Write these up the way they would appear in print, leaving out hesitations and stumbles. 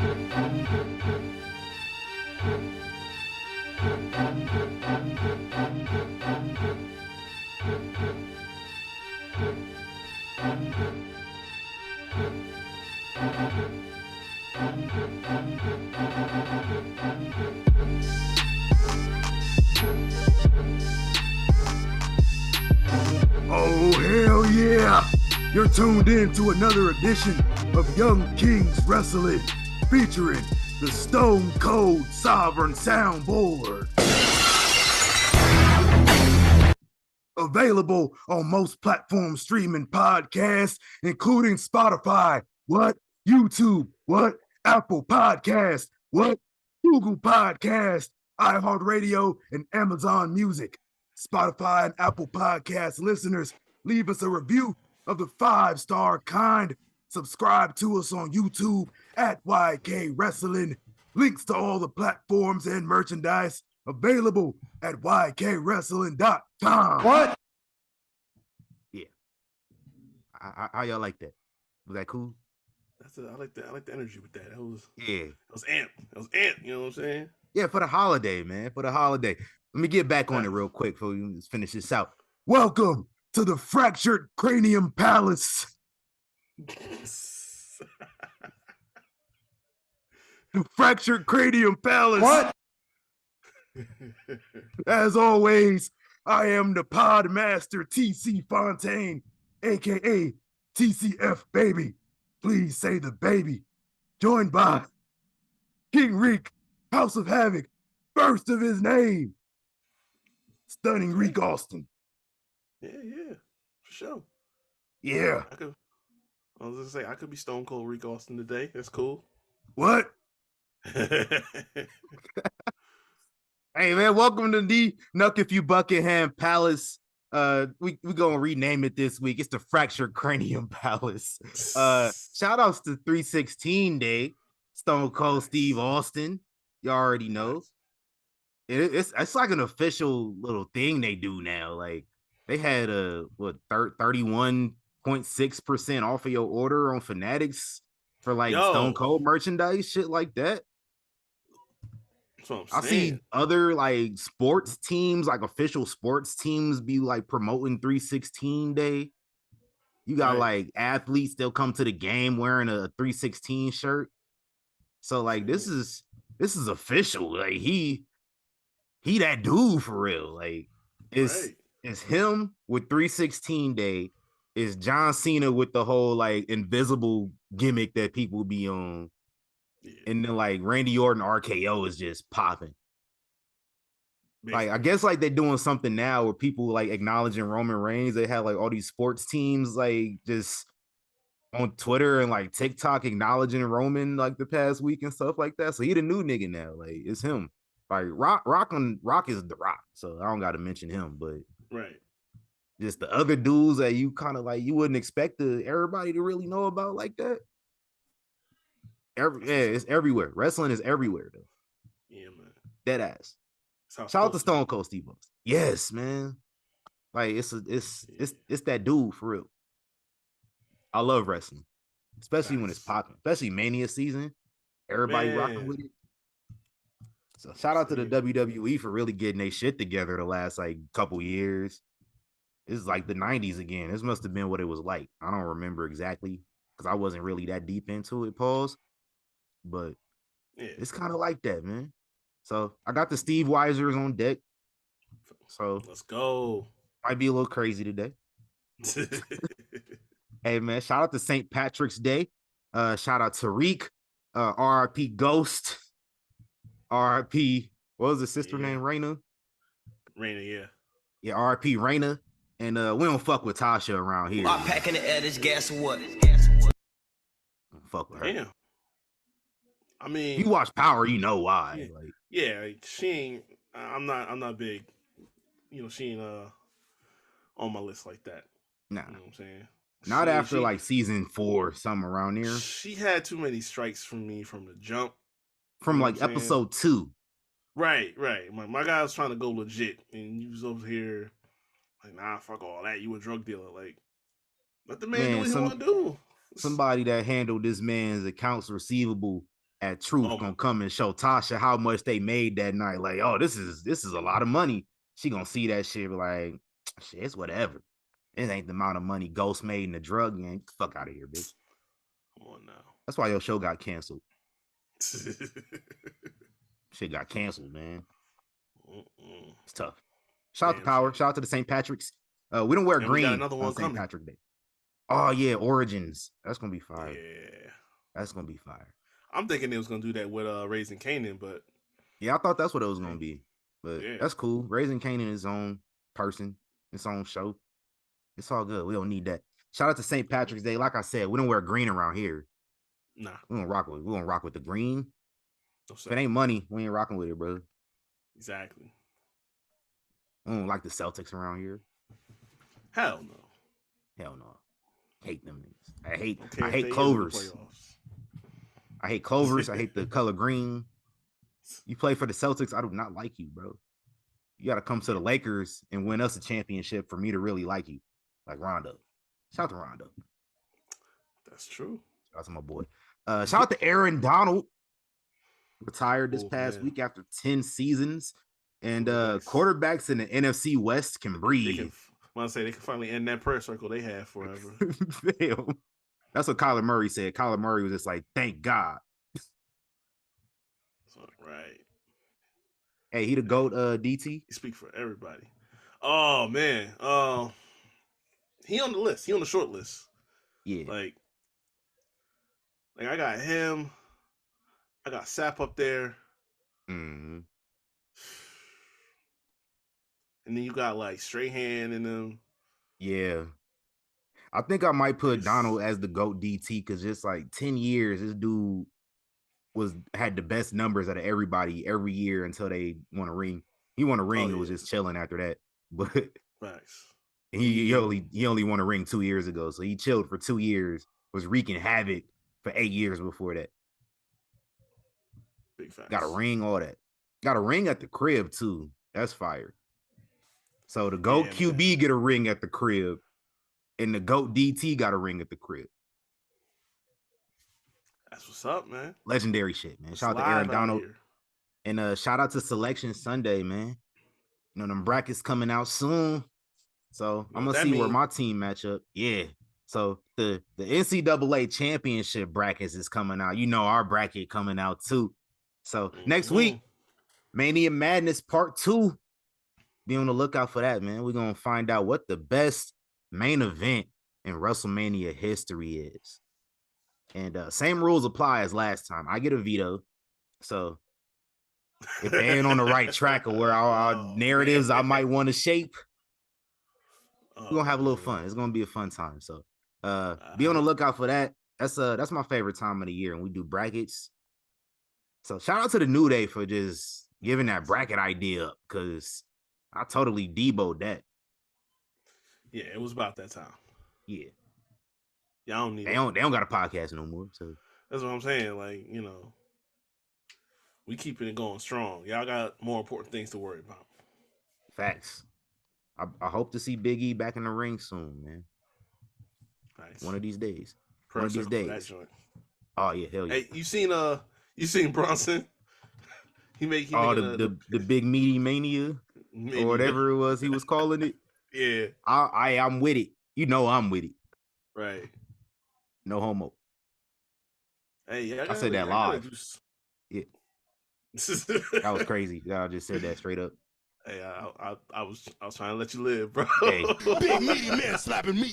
Oh, hell yeah! You're tuned in to another edition of Young Kings Wrestling, featuring the Stone Cold Sovereign Soundboard. Available on most platform streaming podcasts, including Spotify, YouTube, Apple Podcast, Google Podcast, iHeartRadio, and Amazon Music. Spotify and Apple Podcast listeners, leave us a review of the 5-star kind. Subscribe to us on YouTube at YK Wrestling. Links to all the platforms and merchandise available at YKWrestling.com. What? Yeah. How y'all like that? Was that cool? I like that. I like the energy with that. That was amp. It was amp. You know what I'm saying? Yeah, for the holiday, man. For the holiday. Let me get back on it real quick before we finish this out. Welcome to the Fractured Cranium Palace. The Fractured Cranium Palace. What? As always, I am the Podmaster TC Fontaine, aka TCF Baby. Please say the baby. Joined by King Reek, House of Havoc, first of his name, Stunning Reek Austin. Yeah, for sure. Yeah. I was gonna say I could be Stone Cold Reek Austin today. That's cool. What? Hey man, welcome to the Nuck If You Buckingham Palace. We gonna rename it this week. It's the Fractured Cranium Palace. Shout outs to 316 Day, Stone Cold Steve Austin. You already know. It's like an official little thing they do now. Like they had 31.6% off of your order on Fanatics for like Stone Cold merchandise, shit like that. I see other like sports teams, like official sports teams, be like promoting 316 Day. You got like athletes, they'll come to the game wearing a 316 shirt. So like this is official. Like he that dude for real. Like it's him with 316 Day. It's John Cena with the whole like invisible gimmick that people be on. Yeah. And then like Randy Orton RKO is just popping. Like I guess like they're doing something now where people like acknowledging Roman Reigns. They have like all these sports teams like just on Twitter and like TikTok acknowledging Roman like the past week and stuff like that. So he the new nigga now. Like it's him. Like Rock is the Rock. So I don't gotta mention him, but just the other dudes that you kind of like you wouldn't expect everybody to really know about like that. It's everywhere. Wrestling is everywhere though. Yeah, man. Dead ass. Shout out to Stone Cold Steve Austin. Yes, man. Like it's that dude for real. I love wrestling, especially when it's popping, especially Mania season. Everybody rocking with it. So shout out to the WWE for really getting their shit together the last like couple years. It's like the 90s again. This must have been what it was like. I don't remember exactly because I wasn't really that deep into it. Pause. But it's kind of like that, man. So I got the Steve Weisers on deck. So let's go. Might be a little crazy today. Hey man, shout out to St. Patrick's Day. Shout out to Reek. RIP Ghost. RIP. What was the sister name? Raina. Yeah. Yeah, RIP Raina. And we don't fuck with Tasha around here. I'm packing the edge. Guess what? Fuck with her. Damn. I mean, you watch Power, you know why. Like she ain't. I'm not big. You know, she ain't on my list like that. Nah, you know what I'm saying. Not after like season 4, something around there. She had too many strikes from me from the jump. From like episode 2. Right. My guy was trying to go legit, and you was over here like, nah, fuck all that. You a drug dealer. Like, let the man do what he want to do. Somebody that handled this man's accounts receivable at Truth gonna come and show Tasha how much they made that night. Like, oh, this is a lot of money. She gonna see that shit, like, shit, it's whatever. It ain't the amount of money Ghost made in the drug game. Get the fuck out of here, bitch. Come on now. That's why your show got canceled. Shit got canceled, man. It's tough. Shout out to Power. Shout out to the St. Patrick's. We don't wear green on St. Patrick's Day. Oh yeah, Origins. That's gonna be fire. Yeah, that's gonna be fire. I'm thinking it was gonna do that with Raising Kanan, but yeah, I thought that's what it was gonna be. But that's cool. Raising Kanan is his own person, its own show. It's all good. We don't need that. Shout out to St. Patrick's Day. Like I said, we don't wear green around here. Nah, we don't rock with the green. If it ain't money, we ain't rocking with it, brother. Exactly. I don't like the Celtics around here. Hell no. Hell no. Hate them niggas. I hate Clovers. I hate Clovers. I hate the color green. You play for the Celtics, I do not like you, bro. You got to come to the Lakers and win us a championship for me to really like you. Like Rondo. Shout out to Rondo. That's true. Shout out to my boy. Shout out to Aaron Donald. Retired this past week after 10 seasons. And quarterbacks in the NFC West can breathe. I say they can finally end that prayer circle they had forever. Damn. That's what Kyler Murray said. Kyler Murray was just like, thank God. Right. Hey, he the GOAT, DT? He speak for everybody. Oh, man. He on the list. He on the short list. Yeah. Like I got him. I got Sapp up there. Mm-hmm. And then you got like Strahan in them. Yeah. I think I might put Donald as the GOAT DT because just like 10 years, this dude had the best numbers out of everybody every year until they won a ring. He won a ring. It was just chilling after that. But he only won a ring 2 years ago. So he chilled for 2 years, was wreaking havoc for 8 years before that. Big facts. Got a ring, all that. Got a ring at the crib too. That's fire. So the GOAT QB get a ring at the crib, and the GOAT DT got a ring at the crib. That's what's up, man. Legendary shit, man. Shout out to Aaron Donald. And shout out to Selection Sunday, man. You know, them brackets coming out soon. So I'm going to see where my team match up. Yeah. So the NCAA championship brackets is coming out. You know, our bracket coming out too. So next week, Mania Madness Part 2. Be on the lookout for that, man. We're going to find out what the best main event in WrestleMania history is. And same rules apply as last time. I get a veto. So if they ain't on the right track or where our narratives I might want to shape, we're going to have a little fun. It's going to be a fun time. So be on the lookout for that. That's my favorite time of the year. And we do brackets. So shout out to the New Day for just giving that bracket idea up because I totally deboed that. Yeah, it was about that time. Yeah. Y'all don't need they don't got a podcast no more. So that's what I'm saying. Like, you know, we keeping it going strong. Y'all got more important things to worry about. Facts. I hope to see Big E back in the ring soon, man. Nice. One of these days. One of these days. Oh yeah, hell yeah. Hey, you seen Bronson? he the big meaty mania or whatever it was he was calling it. Yeah. I'm with it. You know I'm with it. Right. No homo. Hey, I said that live. Yeah. That was crazy. I just said that straight up. Hey, I was trying to let you live, bro. Hey. Big meaty man slapping me.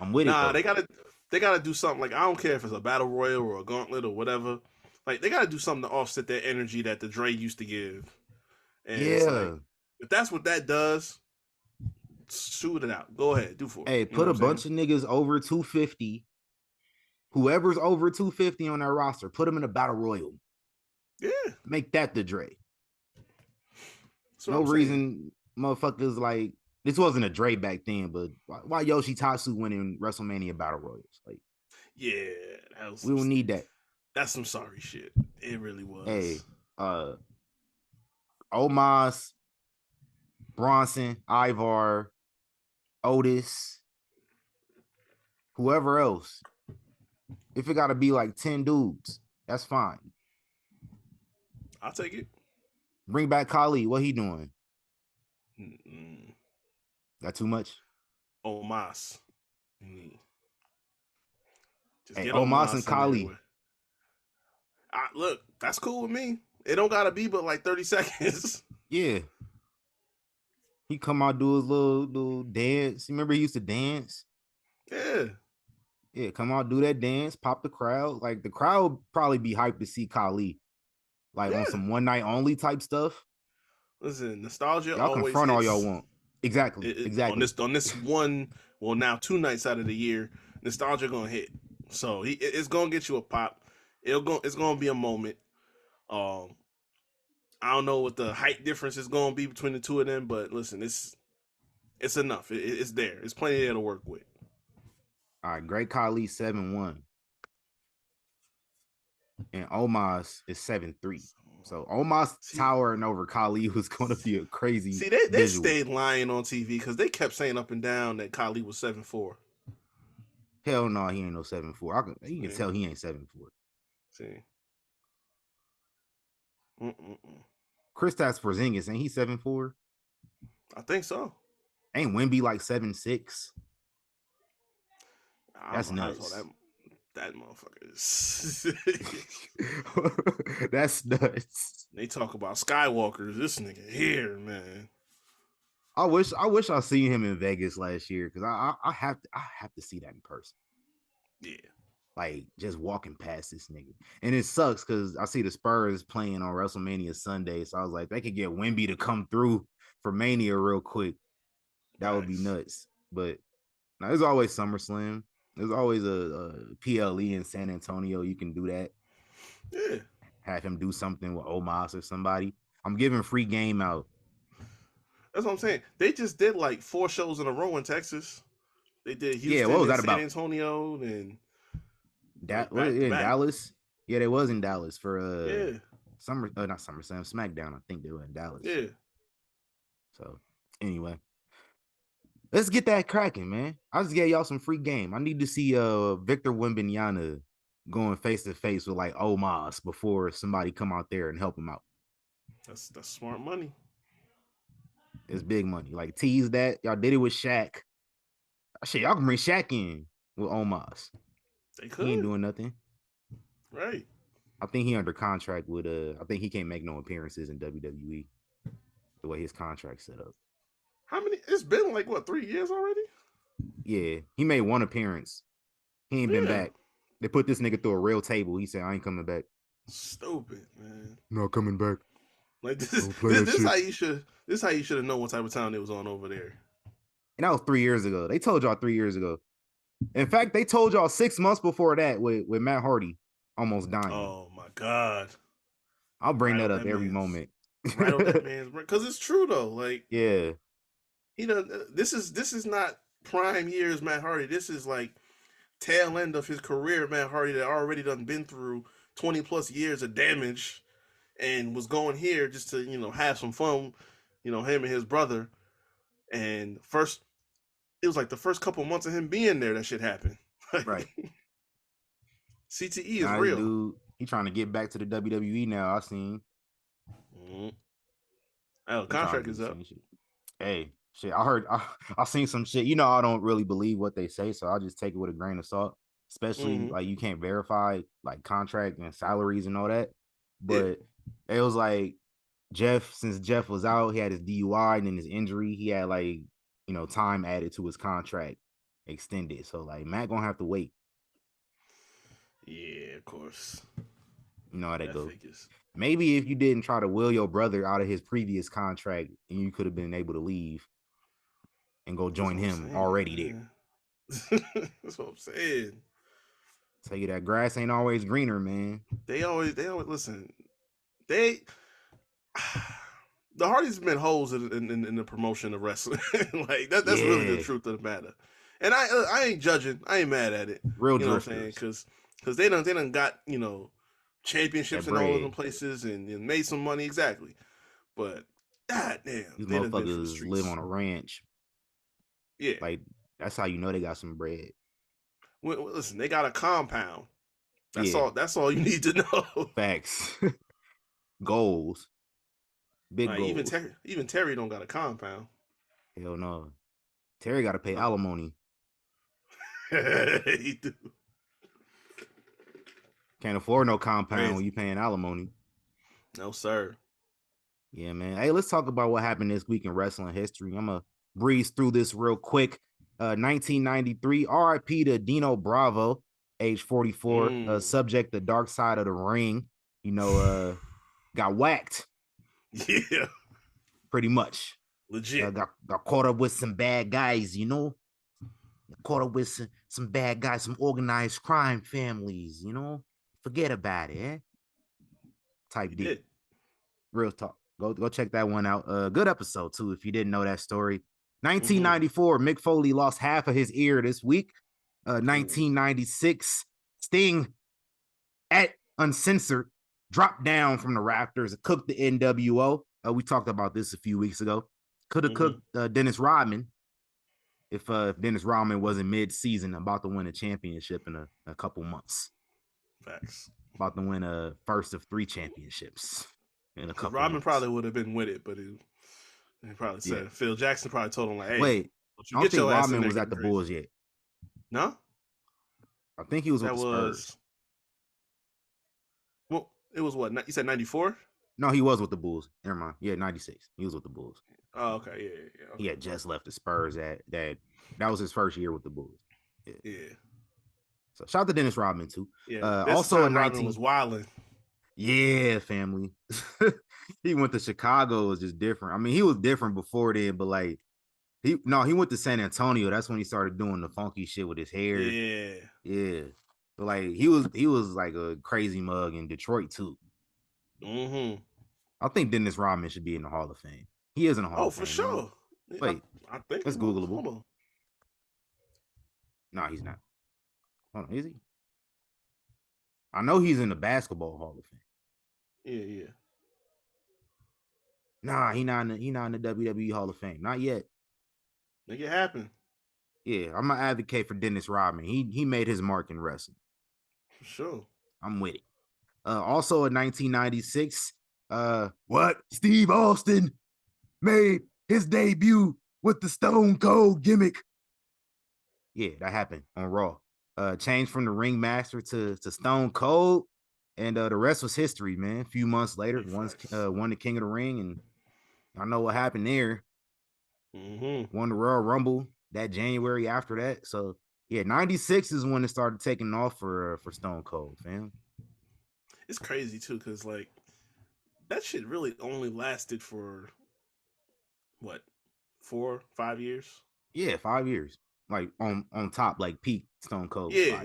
I'm with it. Nah, they gotta do something. Like, I don't care if it's a battle royal or a gauntlet or whatever. Like, they gotta do something to offset that energy that the Dre used to give. And like, if that's what that does, shoot it out. Go ahead, do for it. Hey, put a bunch of niggas over 250. Whoever's over 250 on that roster, put them in a battle royal. Yeah. Make that the Dre. No reason motherfuckers like this wasn't a Dre back then, but why Yoshitatsu winning WrestleMania battle royals? Like, yeah, we don't need that. That's some sorry shit. It really was. Hey, Omos, Bronson, Ivar, Otis, whoever else. If it got to be like 10 dudes, that's fine. I'll take it. Bring back Khali. What he doing? Mm-mm. That too much? Omos. Just Hey, get Omos Omos and in Khali. there. Look, that's cool with me. It don't gotta be but like 30 seconds. Yeah. He come out, do his little dance. You remember he used to dance? Yeah. Yeah, come out, do that dance, pop the crowd. Like the crowd would probably be hyped to see Khali. Like on some one night only type stuff. Listen, nostalgia Y'all always confront all hits. y'all want. Exactly. Exactly. On this one, well now 2 nights out of the year, nostalgia gonna hit. So it's gonna get you a pop. It's gonna be a moment. I don't know what the height difference is gonna be between the two of them, but listen, it's enough. It's there. It's plenty there to work with. All right, Great Khali 7-1. And Omos is 7-3. So Omos towering over Khali was going to be a crazy. See, they stayed lying on TV because they kept saying up and down that Khali was 7'4". Hell no, he ain't no 7'4". You can tell he ain't 7'4". See. Kristaps Porzingis, ain't he 7'4"? I think so. Ain't Wemby like 7'6"? That's nuts. That motherfucker is. That's nuts. They talk about Skywalkers. This nigga here, man. I wish I seen him in Vegas last year because I have to see that in person. Yeah. Like just walking past this nigga. And it sucks because I see the Spurs playing on WrestleMania Sunday. So I was like, they could get Wemby to come through for Mania real quick. That would be nuts. But now there's always SummerSlam. There's always a PLE in San Antonio. You can do that. Yeah. Have him do something with Omos or somebody. I'm giving free game out. That's what I'm saying. They just did like 4 shows in a row in Texas. They did Houston, yeah, what was that San about? Antonio, and Dallas. Yeah, they was in Dallas for not SummerSlam, SmackDown. I think they were in Dallas. Yeah. So anyway, let's get that cracking, man. I just gave y'all some free game. I need to see Victor Wembanyama going face to face with like Omos before somebody come out there and help him out. That's smart money. It's big money. Like tease that. Y'all did it with Shaq. Shit, y'all can bring Shaq in with Omos. They could. He ain't doing nothing. Right. I think he under contract with I think he can't make no appearances in WWE. The way his contract's set up. How many? It's been like what, 3 years already? Yeah, he made 1 appearance. He ain't been back. They put this nigga through a real table. He said, "I ain't coming back." Stupid, man. Not coming back. Like this how you should have known what type of time they was on over there. And that was 3 years ago. They told y'all 3 years ago. In fact, they told y'all 6 months before that with Matt Hardy almost dying. Oh my God. I'll bring that up every moment. Right on that man's brain. Because it's true though. Like, yeah. This is not prime years Matt Hardy. This is like tail end of his career Matt Hardy that already done been through 20 plus years of damage and was going here just to, have some fun, him and his brother. And it was like the first couple months of him being there that shit happened. Right. CTE is real. Dude, he trying to get back to the WWE now. I seen. Oh, contract is up. Hey, shit. I heard. I seen some shit. I don't really believe what they say, so I'll just take it with a grain of salt. Especially like you can't verify like contract and salaries and all that. But it was like since Jeff was out, he had his DUI and then his injury. He had like time added to his contract, extended. So like Matt gonna have to wait. Yeah, of course. You know how that goes. Maybe if you didn't try to will your brother out of his previous contract, and you could have been able to leave and go join him already there. That's what I'm saying. Tell you that grass ain't always greener, man. They always listen. The Hardys been hoes in the promotion of wrestling. Like that's really the truth of the matter. And I ain't judging. I ain't mad at it. Real, you know what I'm saying? Because they done got championships in all of them places and made some money exactly. But god damn, these motherfuckers live on a ranch. Yeah, like that's how you know they got some bread. Well, listen, they got a compound That's all you need to know. Facts. Goals. Big Like goals. even Terry don't got a compound. Hell no. Terry got to pay alimony. He do. Can't afford no compound when you paying alimony. No, sir. Yeah, man. Hey, let's talk about what happened this week in wrestling history. I'm going to breeze through this real quick. 1993, RIP to Dino Bravo, age 44, subject the dark side of the ring. Got whacked. Yeah. Pretty much. Legit. Got caught up with some bad guys, Caught up with some bad guys, some organized crime families, Forget about it, eh? Type deal. Real talk. Go check that one out. Good episode, too, if you didn't know that story. 1994, Mick Foley lost half of his ear this week. 1996, Sting at Uncensored dropped down from the rafters and cooked the NWO. We talked about this a few weeks ago. Could have cooked Dennis Rodman if Dennis Rodman wasn't mid-season, about to win a championship in a couple months. Facts. About to win a first of 3 championships in a couple Rodman months. probably would have been with it, but he probably said, Phil Jackson probably told him, like, hey. Wait, I don't think Rodman was at the Bulls yet. No? I think he was with the Spurs. Well, it was what? You said 94? No, he was with the Bulls. Never mind. Yeah, 96. He was with the Bulls. Oh, okay. Yeah. Okay. He had just left the Spurs. That was his first year with the Bulls. Yeah. So shout out to Dennis Rodman too. Yeah. Also in 19 Rodman was wilding. Yeah, family. He went to Chicago. It was just different. I mean, he was different before then, but like he went to San Antonio. That's when he started doing the funky shit with his hair. Yeah. But like he was like a crazy mug in Detroit too. I think Dennis Rodman should be in the Hall of Fame. He is in the Hall of Fame. Oh, for sure. Wait, I think that's Googleable. Hold on. No, he's not. Hold on, is he? I know he's in the Basketball Hall of Fame. Yeah. Nah, he not in the WWE Hall of Fame. Not yet. Make it happen. Yeah, I'm an advocate for Dennis Rodman. He made his mark in wrestling. For sure. I'm with it. Also in 1996, Steve Austin made his debut with the Stone Cold gimmick. Yeah, that happened on Raw. Changed from the ringmaster to Stone Cold, and the rest was history, man. A few months later, won the King of the Ring, and I know what happened there. Won the Royal Rumble that January after that. So yeah, 96 is when it started taking off for Stone Cold, fam. It's crazy too, because like that shit really only lasted for what, 4, 5 years? Yeah, 5 years. Like on top, like peak Stone Cold. Yeah.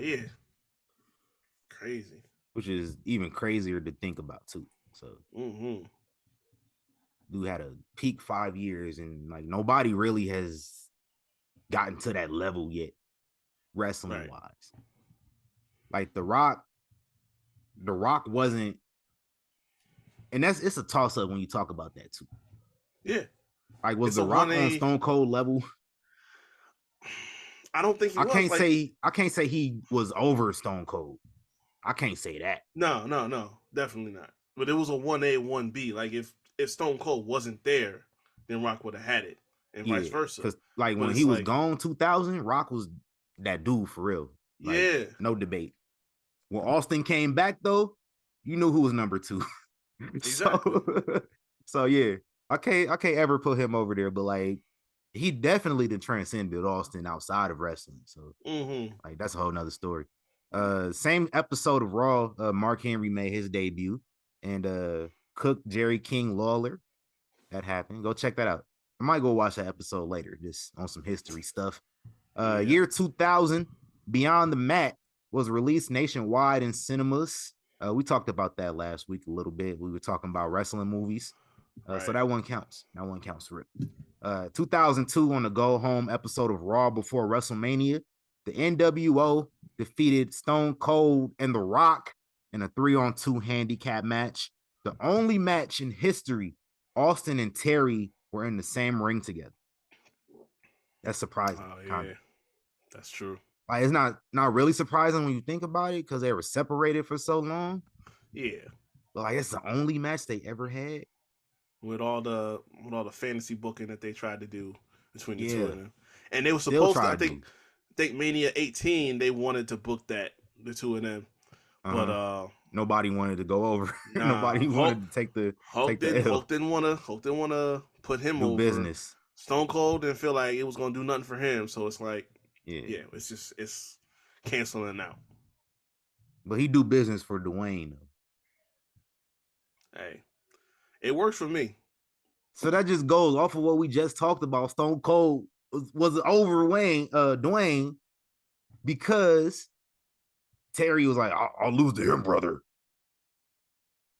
Crazy. Which is even crazier to think about too. So dude had a peak 5 years, and like nobody really has gotten to that level yet, wrestling wise. Like The Rock wasn't, and it's a toss up when you talk about that too. Yeah. Like was The Rock on Stone Cold level? I don't think he was. I can't say he was over Stone Cold. I can't say that. No, definitely not. But it was a 1A, 1B. Like if Stone Cold wasn't there, then Rock would have had it, and vice versa. Because like when he was gone, 2000, Rock was that dude for real. Like, no debate. When Austin came back though, you knew who was number 2. Exactly. So yeah, I can't ever put him over there, but like he definitely transcended Austin outside of wrestling. So like that's a whole nother story. Same episode of Raw, Mark Henry made his debut and cooked Jerry King Lawler. That happened. Go check that out. I might go watch that episode later, just on some history stuff. Year 2000, Beyond the Mat was released nationwide in cinemas. We talked about that last week a little bit. We were talking about wrestling movies. So that one counts. That one counts for it. 2002 on the Go Home episode of Raw before WrestleMania, the NWO defeated Stone Cold and The Rock in a 3-on-2 handicap match. The only match in history Austin and Terry were in the same ring together. That's surprising. Oh, yeah. That's true. Like it's not really surprising when you think about it because they were separated for so long. Yeah. But like it's the only match they ever had. With all the fantasy booking that they tried to do between the two of Yeah. them. And they were Still supposed to, try I to do. think Mania 18, they wanted to book that, the two of them. Uh-huh. But nobody wanted to go over. nah, Nobody wanted to take the L. Hulk didn't wanna put him Do over. business. Stone Cold didn't feel like it was gonna do nothing for him, so it's like, Yeah. yeah, it's canceling out. But he do business for Dwayne though. Hey, it works for me. So that just goes off of what we just talked about. Stone Cold was over Dwayne because Terry was like, I'll lose to him, brother.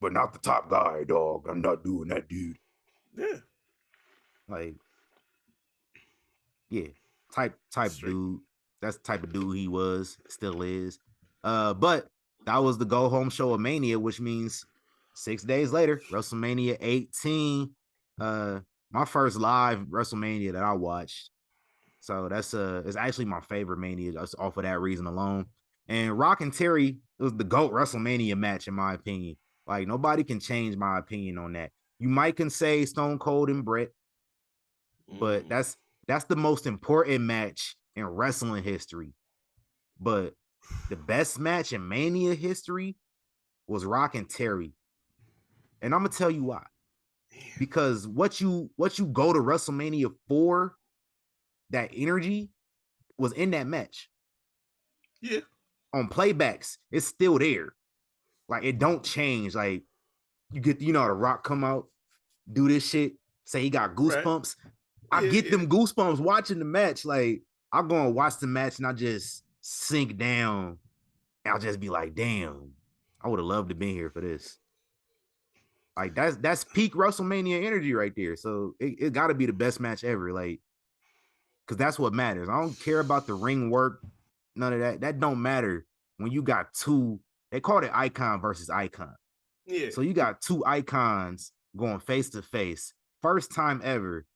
But not the top guy, dog. I'm not doing that, dude. Yeah. Like, yeah, type dude. That's the type of dude he was, still is. But that was the go home show of Mania, which means 6 days later, WrestleMania 18. My first live WrestleMania that I watched. So that's it's actually my favorite Mania just off of that reason alone. And Rock and Terry was the GOAT WrestleMania match, in my opinion. Like nobody can change my opinion on that. You might can say Stone Cold and Brett, but that's the most important match in wrestling history. But the best match in Mania history was Rock and Terry. And I'm gonna tell you why. Because what you go to WrestleMania for, that energy was in that match. Yeah. On playbacks, it's still there. Like it don't change. Like you get, the Rock come out, do this shit, say he got goosebumps. Right. I get them goosebumps watching the match. Like I'll go and watch the match and I just sink down. I'll just be like, damn, I would have loved to be here for this. Like that's peak WrestleMania energy right there. So it got to be the best match ever. Like, because that's what matters. I don't care about the ring work, none of that. That don't matter when you got two. They called it icon versus icon. Yeah. So you got two icons going face to face. First time ever.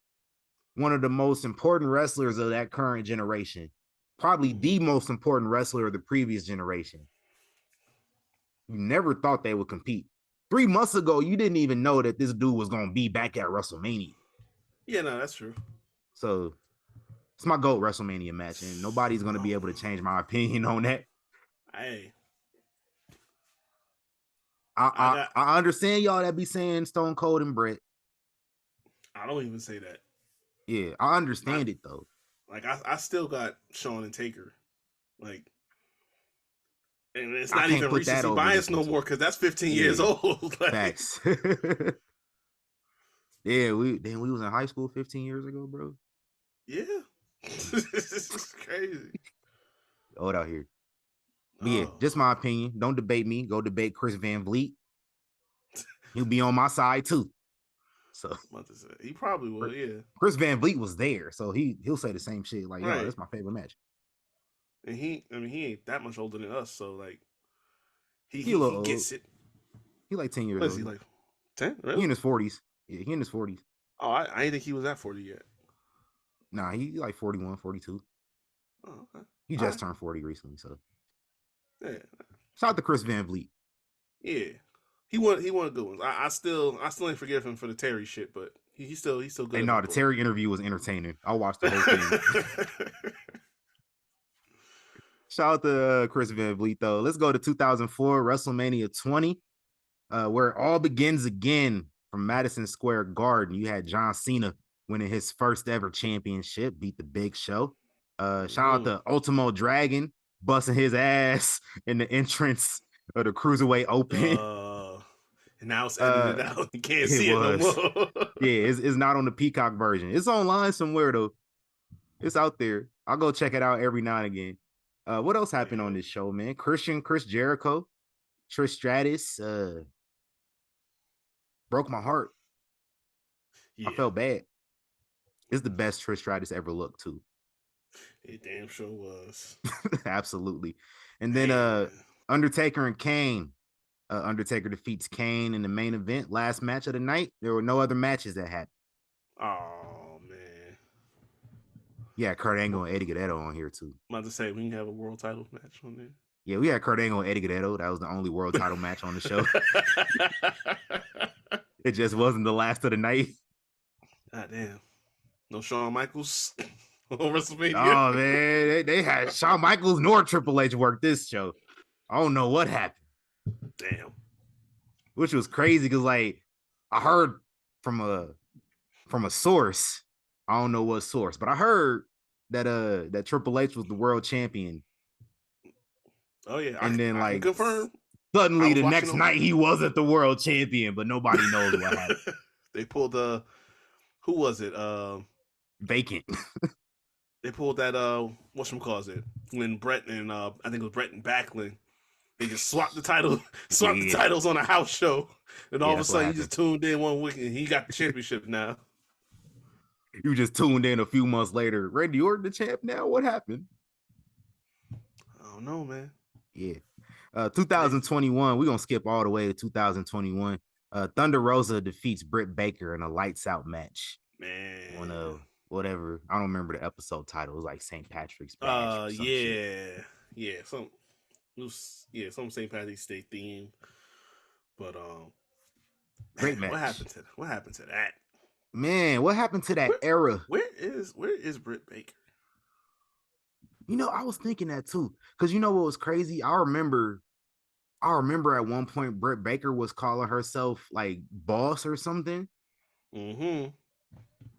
One of the most important wrestlers of that current generation. Probably the most important wrestler of the previous generation. You never thought they would compete. 3 months ago, you didn't even know that this dude was going to be back at WrestleMania. Yeah, no, that's true. So it's my GOAT WrestleMania match, and nobody's going to be able to change my opinion on that. Hey. I understand y'all that be saying Stone Cold and Brett. I don't even say that. Yeah, I understand it though. Like I still got Shawn and Taker. Like, and it's not even recency bias no more because that's 15 years old. Like, facts. Yeah, we was in high school 15 years ago, bro. Yeah. This is crazy. Old out here. But yeah, just my opinion. Don't debate me. Go debate Chris Van Vliet. He'll be on my side too. So he probably will, yeah. Chris Van Vliet was there, so he'll say the same shit. Like, yo, that's my favorite match. And he ain't that much older than us, so like he gets it. He like 10 years old. Is he like 10? Really? He in his 40s. Yeah, he in his 40s. Oh, I didn't think he was at 40 yet. Nah, he like 41, 42. Oh, okay. He just turned 40 recently, so. Yeah. Shout out to Chris Van Vliet. Yeah. He won good ones. I still ain't forgive him for the Terry shit, but he's still good. Hey, no, the Terry interview was entertaining. I watched the whole thing. Shout out to Chris Van Vliet, though. Let's go to 2004 WrestleMania 20, where it all begins again from Madison Square Garden. You had John Cena winning his first ever championship, beat the Big Show. Shout out to Ultimo Dragon busting his ass in the entrance of the Cruiserweight Open. And now it's edited out. You can't see it no more. Yeah, it's not on the Peacock version. It's online somewhere, though. It's out there. I'll go check it out every now and again. What else happened on this show, man? Chris Jericho, Trish Stratus, broke my heart. Yeah. I felt bad. It's the best Trish Stratus ever looked, too. It damn sure was. Absolutely. And then Undertaker and Kane. Undertaker defeats Kane in the main event. Last match of the night. There were no other matches that happened. Oh, man. Yeah, Kurt Angle and Eddie Guerrero on here too. I'm about to say we can have a world title match on there. Yeah, we had Kurt Angle and Eddie Guerrero. That was the only world title match on the show. It just wasn't the last of the night. God damn. No Shawn Michaels on WrestleMania. Oh man, they had Shawn Michaels nor Triple H work this show. I don't know what happened. Damn. Which was crazy because like I heard from a source. I don't know what source, but I heard that Triple H was the world champion. Oh yeah, and then like confirm. Suddenly the next night he wasn't the world champion, but nobody knows what happened. They pulled who was it? Vacant. They pulled that whatchamacallit when Brett and I think it was Brett and Backlund. They just swapped the titles on a house show, and all of a sudden he just tuned in one week and he got the championship now. You just tuned in a few months later. Randy Orton the champ now? What happened? I don't know, man. Yeah. 2021, we're going to skip all the way to 2021. Thunder Rosa defeats Britt Baker in a lights out match. Man. On whatever. I don't remember the episode title. It was like St. Patrick's Bash. Yeah. Some St. Patrick's Day theme. But great match. What happened to that? Man, what happened to that era? Where is Britt Baker? You know, I was thinking that too. Because you know what was crazy? I remember at one point Britt Baker was calling herself like boss or something. Mm-hmm.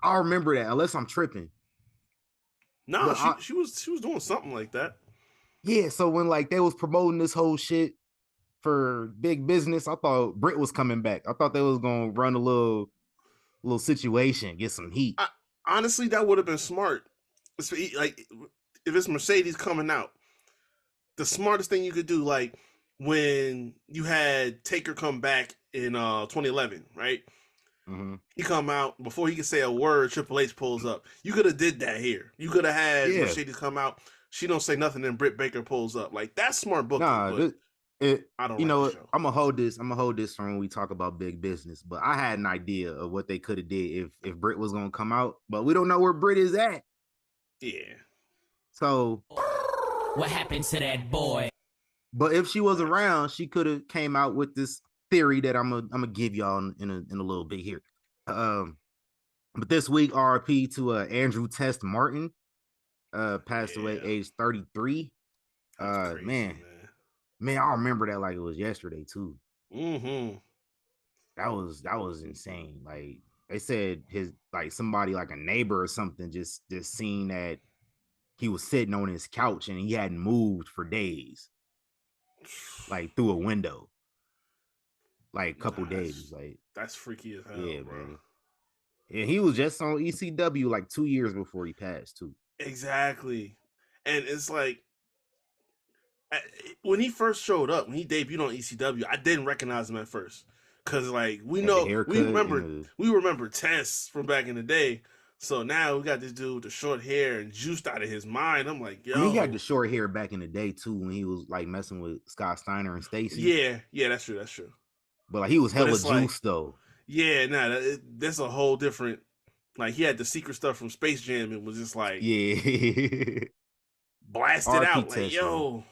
I remember that, unless I'm tripping. No, she was doing something like that. Yeah, so when like they was promoting this whole shit for big business, I thought Britt was coming back. I thought they was gonna run a little situation, get some heat. Honestly, that would have been smart. Like if it's Mercedes coming out, the smartest thing you could do, like when you had Taker come back in 2011, right? Mm-hmm. He come out before he could say a word. Triple H pulls up. You could have did that here. You could have had Mercedes come out. She don't say nothing, and Britt Baker pulls up. Like that's smart booking. Nah, I don't. You know what? I'm gonna hold this for when we talk about big business. But I had an idea of what they could have did if Britt was gonna come out, but we don't know where Britt is at. Yeah. So what happened to that boy? But if she was around, she could have came out with this theory that I'm gonna give y'all in a little bit here. But this week, RIP to Andrew Test Martin, passed away age 33. Crazy, man, I remember that like it was yesterday too. Mm-hmm. That was insane. Like they said, his like somebody like a neighbor or something just seen that he was sitting on his couch and he hadn't moved for days, like through a window, like a couple days. Like that's freaky as hell, yeah, bro. Man. And he was just on ECW like 2 years before he passed too. Exactly, and it's like when he first showed up, when he debuted on ECW, I didn't recognize him at first because like we remember Tess from back in the day. So now we got this dude with the short hair and juiced out of his mind. I'm like, yo. I mean, he had the short hair back in the day too when he was like messing with Scott Steiner and Stacy. Yeah, that's true. But like he was hella juiced though. Yeah, that's a whole different. Like he had the secret stuff from Space Jam. It was just like blasted out. Like yo,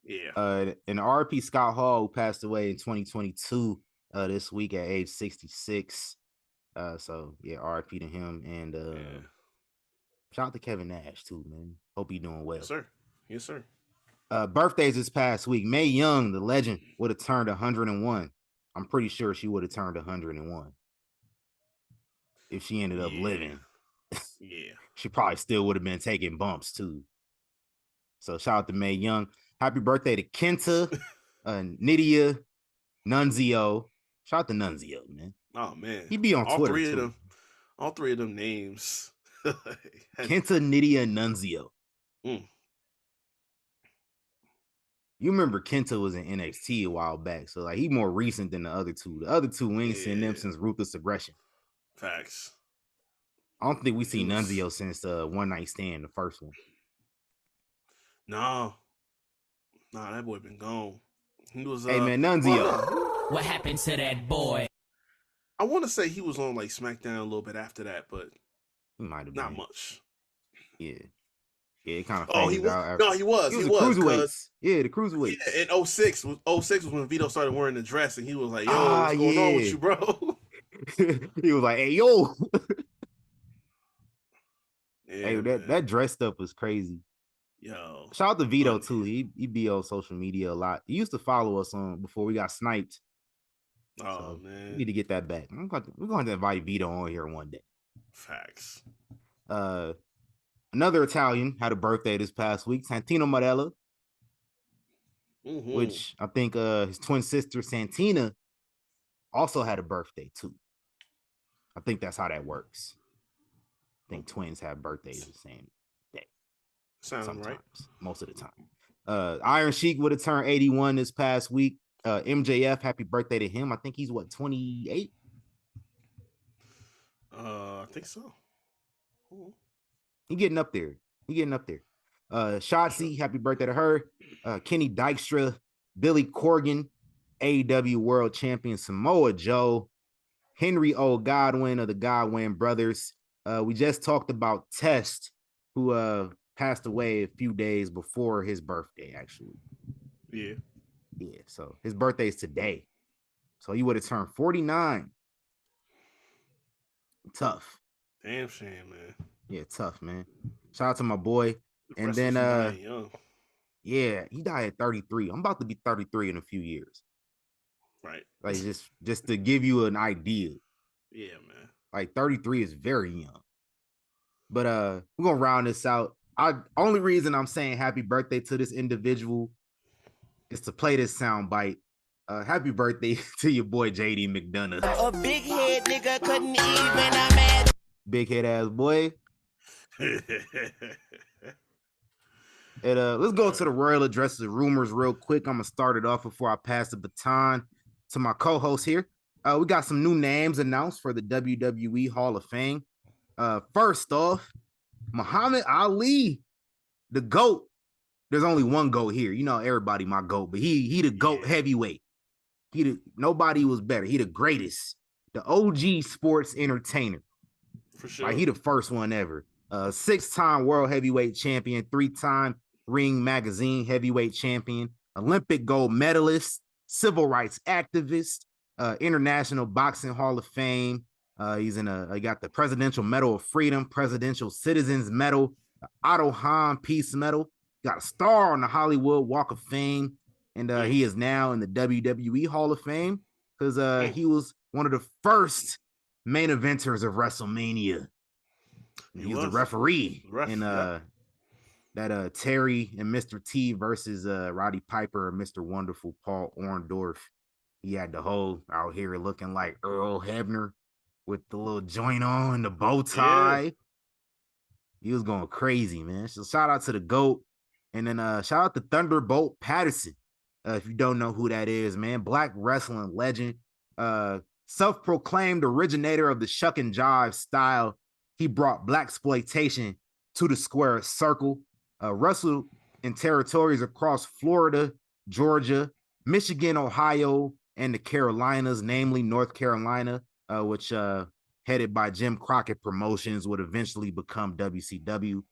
yeah. And RP Scott Hall, who passed away in 2022 this week at age 66. So yeah, RIP to him, and shout out to Kevin Nash too, man. Hope he's doing well. Yes, sir. Birthdays this past week. Mae Young, the legend, would have turned 101. I'm pretty sure she would have turned 101 if she ended up living. Yeah, she probably still would have been taking bumps too. So shout out to Mae Young. Happy birthday to Kenta, Nydia, Nunzio. Shout out to Nunzio, man. Oh man, he'd be on Twitter. All three of them names. Kenta, Nydia, and Nunzio. You remember Kenta was in NXT a while back, so like he more recent than the other two. The other two, we ain't seen them since Ruthless Aggression. Facts. I don't think we seen Nunzio since One Night Stand, the first one. No, that boy been gone. He was. Hey man, Nunzio. What happened to that boy? I want to say he was on like SmackDown a little bit after that, but he might have not much. Yeah. Yeah, it kind of Oh, he faded was. out. No, he was. He He was was. cruiserweights. Yeah, the cruiserweights. Yeah, in 06 was when Vito started wearing the dress, and he was like, "Yo, what's going on with Yeah. you, bro?" He was like, "Hey, yo." Yeah, Hey, man. that dress stuff was crazy. Yo, Shout out to Vito funny. too. He be on social media a lot. He used to follow us on before we got sniped. Oh So we man, need to get that back. We're going to invite Vito on here one day. facts. Another Italian had a birthday this past week, Santino Marella, which I think his twin sister Santina also had a birthday too. I think that's how that works. I think twins have birthdays the same day. Sounds sometimes, right. most of the time. Iron Sheik would have turned 81 this past week. MJF, happy birthday to him. I think he's 28? I think so. He getting up there. Shotzi, happy birthday to her. Kenny Dykstra, Billy Corgan, AEW World Champion Samoa Joe, Henry O. Godwin of the Godwin Brothers. We just talked about Test, who passed away a few days before his birthday, actually. Yeah. Yeah, so his birthday is today. So he would have turned 49. Tough. Damn shame, man. Yeah, tough, man. Shout out to my boy. And then young. Yeah, he died at 33. I'm about to be 33 in a few years. Right. Like just to give you an idea. Yeah, man. Like 33 is very young. But we're gonna round this out. Only reason I'm saying happy birthday to this individual is to play this sound bite. Happy birthday to your boy JD McDonough. A big head nigga couldn't even imagine. Big head ass boy. And let's go to the royal addresses and rumors real quick. I'm gonna start it off before I pass the baton to my co-host here. We got some new names announced for the WWE Hall of Fame. First off, Muhammad Ali, the GOAT. There's only one GOAT here. You know, everybody my GOAT, but he the GOAT heavyweight. Nobody was better. He the greatest, the OG sports entertainer. For sure. Like he the first one ever. 6-time world heavyweight champion, 3-time Ring Magazine heavyweight champion, Olympic gold medalist, civil rights activist, International Boxing Hall of Fame. He got the Presidential Medal of Freedom, Presidential Citizens Medal, Otto Hahn Peace Medal. Got a star on the Hollywood Walk of Fame, and he is now in the WWE Hall of Fame because he was one of the first main eventers of WrestleMania. He was the referee in that Terry and Mr. T versus Roddy Piper and Mr. Wonderful Paul Orndorff. He had the whole out here looking like Earl Hebner with the little joint on and the bow tie. Yeah. He was going crazy, man. So shout out to the GOAT. And then shout out to Thunderbolt Patterson. If you don't know who that is, man, black wrestling legend, self-proclaimed originator of the shuck and jive style. He brought blaxploitation to the square circle, wrestled in territories across Florida, Georgia, Michigan, Ohio, and the Carolinas, namely North Carolina, which headed by Jim Crockett Promotions would eventually become WCW.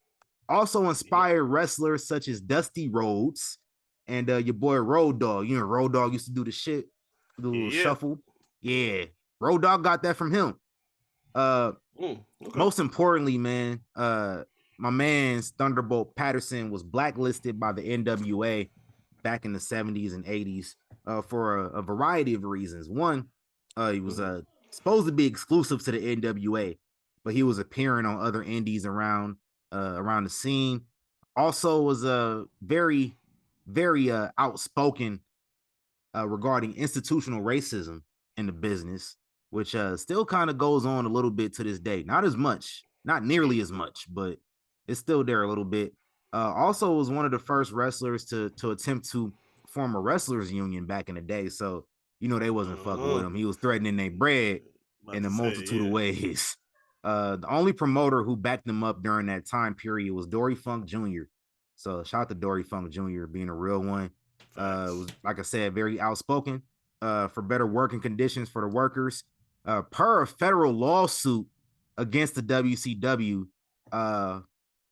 Also inspired wrestlers such as Dusty Rhodes and your boy Road Dogg. You know, Road Dogg used to do the shit, the little shuffle. Yeah, Road Dogg got that from him. Okay. Most importantly, man, my man's Thunderbolt Patterson was blacklisted by the NWA back in the 70s and 80s for a variety of reasons. One, he was supposed to be exclusive to the NWA, but he was appearing on other indies around the scene. Also was very, very outspoken regarding institutional racism in the business, which still kind of goes on a little bit to this day. Not as much, not nearly as much, but it's still there a little bit. Also was one of the first wrestlers to attempt to form a wrestlers union back in the day. So, you know, they wasn't fucking with him. He was threatening their bread in a multitude of ways. The only promoter who backed him up during that time period was Dory Funk Jr. So shout out to Dory Funk Jr. being a real one. Was, like I said, very outspoken for better working conditions for the workers. Per a federal lawsuit against the WCW,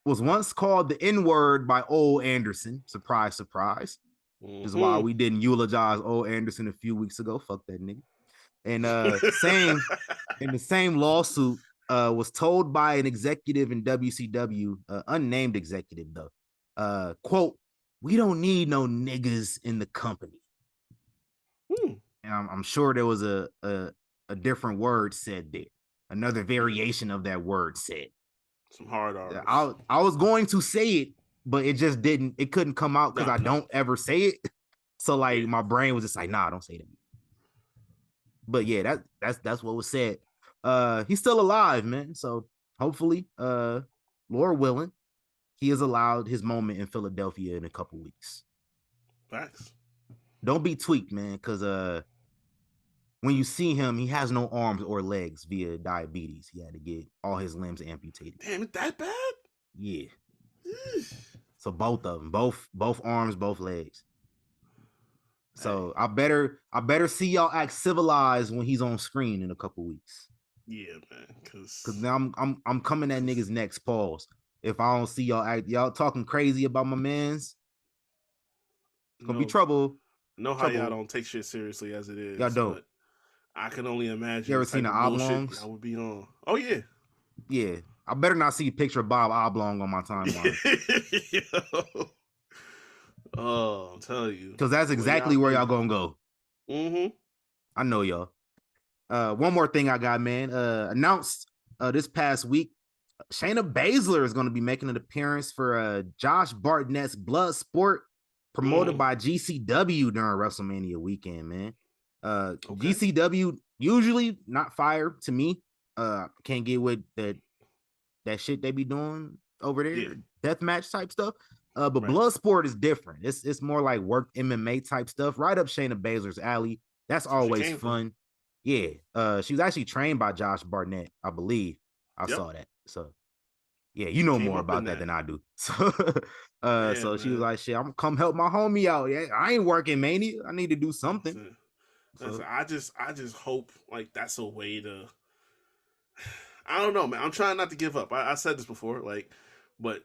was once called the N-word by old Anderson. Surprise, surprise. Which is why we didn't eulogize old Anderson a few weeks ago. Fuck that nigga. And in the same lawsuit, was told by an executive in WCW, unnamed executive though, quote, "We don't need no niggas in the company." And I'm sure there was a different word said there, another variation of that word said. Some hard R's. I was going to say it, but it just didn't. It couldn't come out because I don't ever say it. So like my brain was just like, nah, don't say that. But yeah, that's what was said. He's still alive, man. So hopefully, Lord willing, he is allowed his moment in Philadelphia in a couple weeks. Facts. Don't be tweaked, man, because when you see him, he has no arms or legs via diabetes. He had to get all his limbs amputated. Damn, it that bad? Yeah. So both of them, both arms, both legs. So I better see y'all act civilized when he's on screen in a couple weeks. Yeah, man. Cause now I'm coming at niggas next. Pause. If I don't see y'all talking crazy about my mans, it's gonna be trouble. Know how y'all don't take shit seriously as it is. Y'all don't. I can only imagine. You ever seen the Oblongs? I would be on. Oh yeah. Yeah. I better not see a picture of Bob Oblong on my timeline. Oh, I'm telling you. Because that's exactly where y'all gonna go. Mm-hmm. I know y'all. One more thing I got, man. Announced this past week, Shayna Baszler is gonna be making an appearance for Josh Bartnett's Bloodsport, promoted by GCW during WrestleMania weekend, man. GCW usually not fire to me. Can't get with that shit they be doing over there, deathmatch type stuff. But Bloodsport is different. It's more like work MMA type stuff. Right up Shayna Baszler's alley. That's always fun. Yeah. She was actually trained by Josh Barnett, I believe. I saw that. So yeah, you know more about that than I do. So so she was like, shit, I'm gonna come help my homie out. Yeah, I ain't working, Mania. I need to do something. Listen, I just hope like that's a way to. I don't know, man. I'm trying not to give up. I said this before, like, but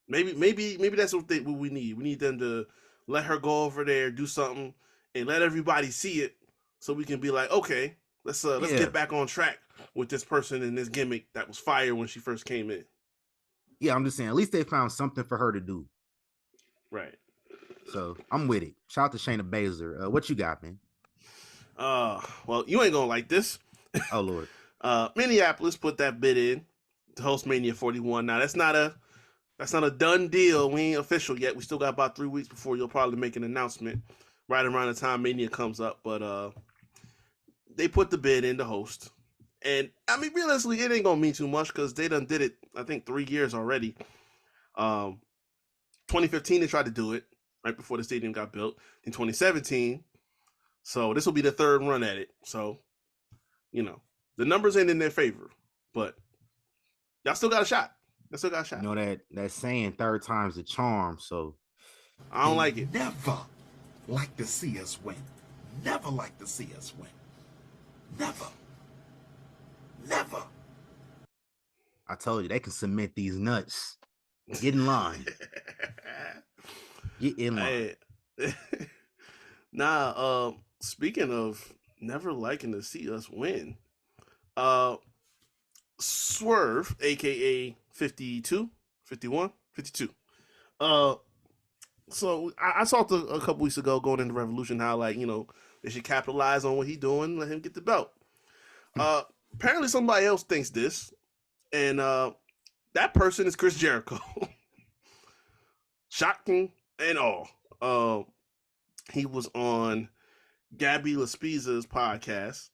maybe that's what we need. We need them to let her go over there, do something, and let everybody see it, so we can be like, okay, let's get back on track with this person and this gimmick that was fire when she first came in. Yeah, I'm just saying, at least they found something for her to do. Right. So I'm with it. Shout out to Shayna Baszler. What you got, man? Well, you ain't gonna like this. Oh Lord. Minneapolis put that bid in to host Mania 41. Now that's not a done deal. We ain't official yet. We still got about 3 weeks before you'll probably make an announcement right around the time Mania comes up. But they put the bid in to host. And I mean, realistically, it ain't gonna mean too much because they done did it, I think, 3 years already. 2015 they tried to do it right before the stadium got built. In 2017. So this will be the third run at it. So, you know, the numbers ain't in their favor, but y'all still got a shot. You know that saying, third time's the charm. So I don't like it. Never like to see us win. Never like to see us win. Never. Never. I told you they can cement these nuts. Get in line. Get in line. Nah, speaking of never liking to see us win, Swerve, aka 52, 51, 52. So I talked a couple weeks ago going into Revolution how, like, you know, they should capitalize on what he's doing, let him get the belt. Apparently somebody else thinks this, and that person is Chris Jericho. Shocking and all. He was on Gabby Laspiza's podcast,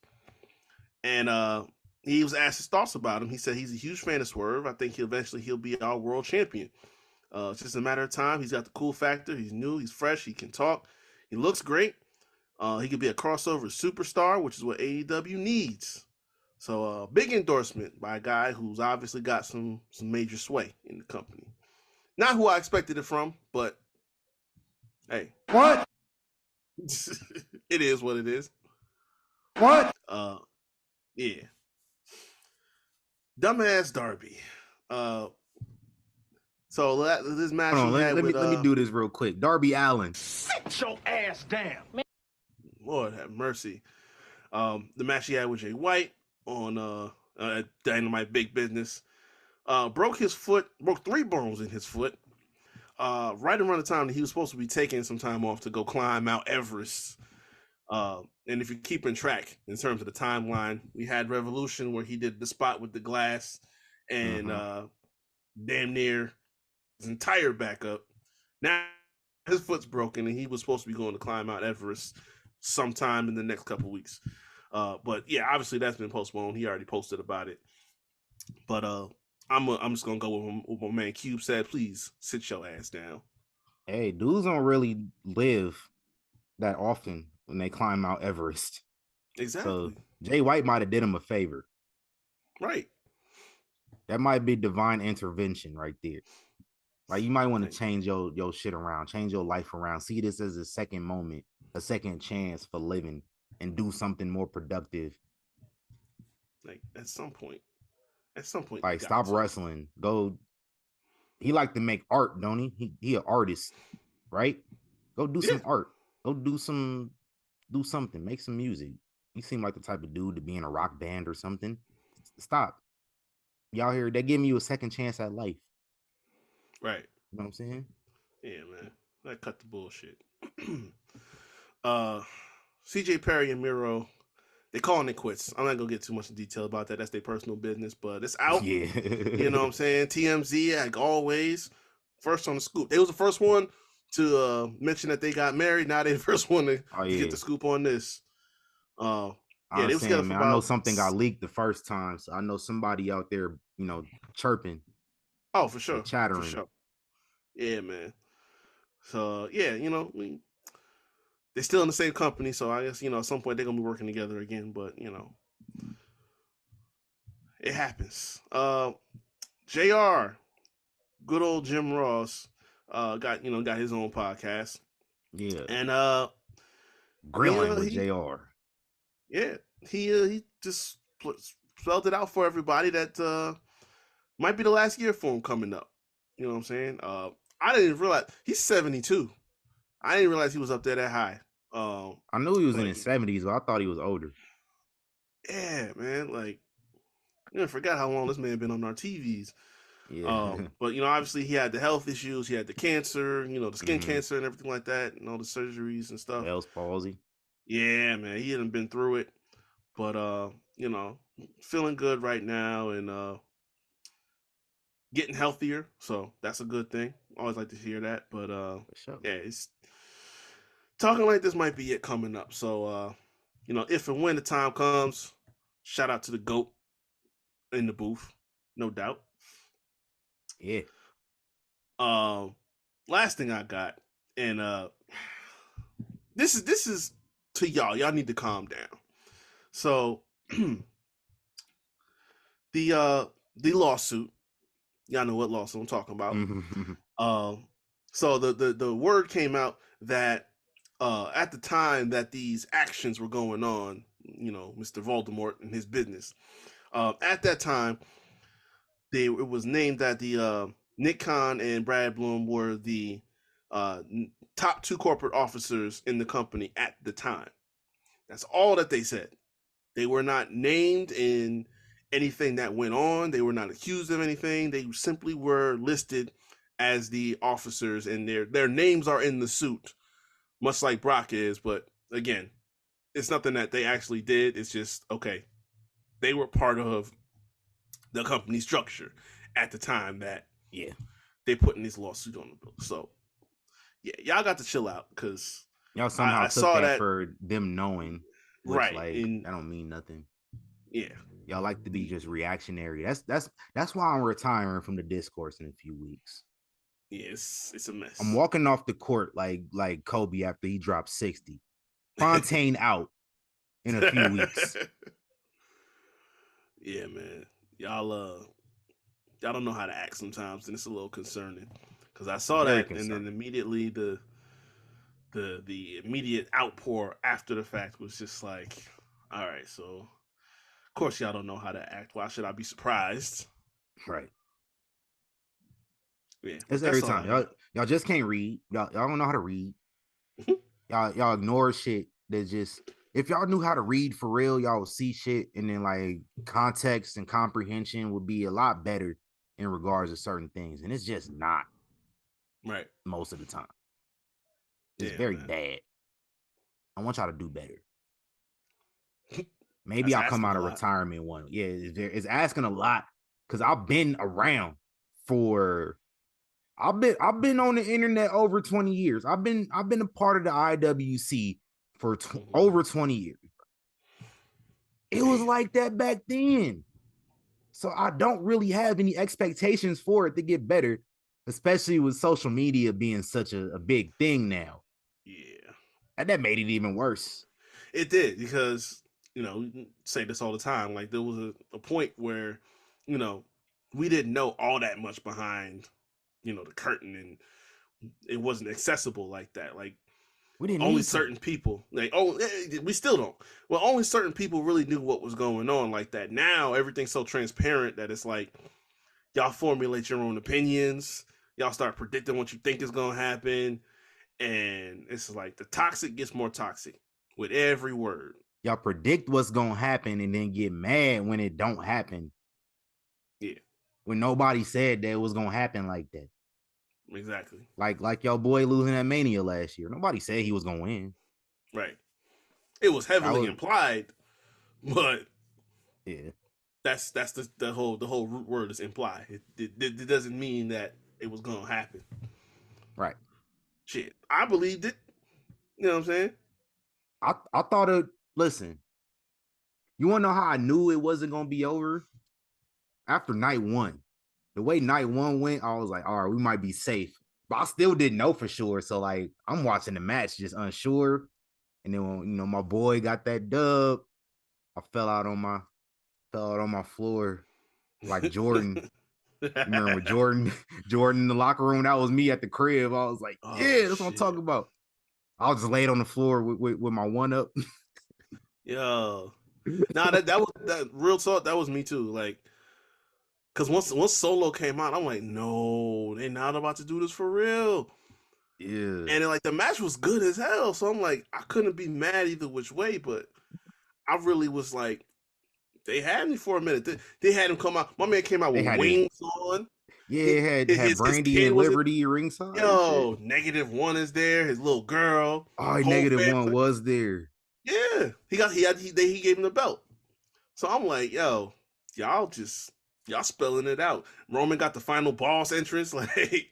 and he was asked his thoughts about him. He said he's a huge fan of Swerve. I think he'll be our world champion. It's just a matter of time. He's got the cool factor. He's new. He's fresh. He can talk. He looks great. He could be a crossover superstar, which is what AEW needs. So big endorsement by a guy who's obviously got some major sway in the company. Not who I expected it from, but hey. What? It is what it is. What? Yeah. Dumbass Darby. So this match Hold on, he had let with me do this real quick. Darby Allin. Sit your ass down. Lord have mercy. The match he had with Jay White on Dynamite Big Business. Broke 3 bones in his foot. Right around the time that he was supposed to be taking some time off to go climb Mount Everest. And if you're keeping track in terms of the timeline, we had Revolution where he did the spot with the glass and damn near his entire back up. Now his foot's broken and he was supposed to be going to climb Mount Everest sometime in the next couple weeks. But yeah, obviously that's been postponed. He already posted about it. But I'm just gonna go with what my man Cube said. Please sit your ass down. Hey, dudes don't really live that often when they climb Mount Everest. Exactly. So Jay White might have did him a favor. Right. That might be divine intervention right there. Like you might want to change your shit around, change your life around. See this as a second moment, a second chance for living and do something more productive. Like at some point. Like stop wrestling. Go. He like to make art, don't he? He an artist, right? Go do some art. Go do something. Make some music. You seem like the type of dude to be in a rock band or something. Stop. Y'all here, they giving you a second chance at life. Right. You know what I'm saying? Yeah, man. That cut the bullshit. CJ Perry and Miro, they calling it quits. I'm not gonna get too much in detail about that. That's their personal business, but it's out. Yeah. You know what I'm saying? TMZ, like always, first on the scoop. They was the first one to mention that they got married. Now they're the first one to get the scoop on this. Yeah, they was together for about... I know something got leaked the first time, so I know somebody out there, chirping. Oh, for sure. Chattering. For sure. Yeah, man. So, yeah, they're still in the same company, so I guess, at some point they're going to be working together again, but, it happens. JR, good old Jim Ross, got his own podcast. Yeah. And, grilling with JR. Yeah, he just spelled it out for everybody that might be the last year for him coming up. You know what I'm saying? I didn't realize he's 72. I didn't realize he was up there that high. I knew he was in his 70s, but I thought he was older. Yeah, man. Like, I forgot how long this man been on our TVs. Yeah. But obviously he had the health issues. He had the cancer. The skin cancer and everything like that, and all the surgeries and stuff. Bell's palsy. Yeah, man, he hadn't been through it, but feeling good right now and getting healthier, so that's a good thing. Always like to hear that, but sure. Yeah, it's talking like this might be it coming up. So if and when the time comes, shout out to the GOAT in the booth, no doubt. Yeah. Last thing I got, and this is to y'all. Y'all need to calm down. So the lawsuit, y'all know what lawsuit I'm talking about. So the word came out that at the time that these actions were going on, Mr. Voldemort and his business, at that time, it was named that the Nick Khan and Brad Bloom were the top 2 corporate officers in the company at the time. That's all that they said. They were not named in anything that went on. They were not accused of anything. They simply were listed as the officers, and their names are in the suit, much like Brock is. But again, it's nothing that they actually did. It's just, okay, they were part of the company structure at the time that they put in this lawsuit on the bill. So yeah, y'all got to chill out, because y'all somehow took that for them knowing, which, right? Like, that don't mean nothing. Yeah, y'all like to be just reactionary. That's why I'm retiring from the discourse in a few weeks. Yes, it's a mess. I'm walking off the court like Kobe after he dropped 60. Fontaine out in a few weeks. Yeah, man. Y'all don't know how to act sometimes, and it's a little concerning, because I saw that, and then immediately the immediate outpour after the fact was just like, all right, so of course y'all don't know how to act. Why should I be surprised? Right. Yeah, It's every time. Y'all just can't read. Y'all don't know how to read. y'all ignore shit that just, if y'all knew how to read for real, y'all would see shit, and then like context and comprehension would be a lot better in regards to certain things. And it's just not right most of the time. It's yeah, very man. bad. I want y'all to do better. Maybe I'll come out of retirement one. Yeah, it's asking a lot because I've been around for. I've been on the internet over 20 years. I've been a part of the IWC for over 20 years. It was like that back then. So I don't really have any expectations for it to get better, especially with social media being such a big thing now. Yeah. And that made it even worse. It did, because, we say this all the time. Like, there was a point where, we didn't know all that much behind, the curtain, and it wasn't accessible like that. Like, we didn't only certain people, we still don't. Well, only certain people really knew what was going on like that. Now everything's so transparent that it's like y'all formulate your own opinions. Y'all start predicting what you think is going to happen. And it's like the toxic gets more toxic with every word. Y'all predict what's going to happen and then get mad when it don't happen. Yeah. When nobody said that it was going to happen like that. Exactly. Like your boy losing that Mania last year. Nobody said he was going to win. Right. It was heavily implied, but yeah. That's the whole root word is imply. It doesn't mean that it was going to happen. Right. Shit. I believed it. You know what I'm saying? I thought it, listen, you want to know how I knew it wasn't going to be over? After night one. The way night one went, I was like, all right, we might be safe. But I still didn't know for sure. So, like, I'm watching the match just unsure. And then when, my boy got that dub, I fell out on my floor like Jordan. You remember when Jordan in the locker room? That was me at the crib. I was like, yeah, that's what I'm talking about. I was just laid on the floor with my one up. Yo. Nah, that real talk, that was me too. Like, because once Solo came out, I'm like, no, they're not about to do this for real. Yeah. And then, like, the match was good as hell. So I'm like, I couldn't be mad either which way, but I really was like, they had me for a minute. They had him come out. My man came out with wings on. Yeah, had Brandy and Liberty ringside. Yo, -1 is there. His little girl. Oh, -1 was there. Yeah, he gave him the belt. So I'm like, yo, y'all spelling it out. Roman got the final boss entrance. Like,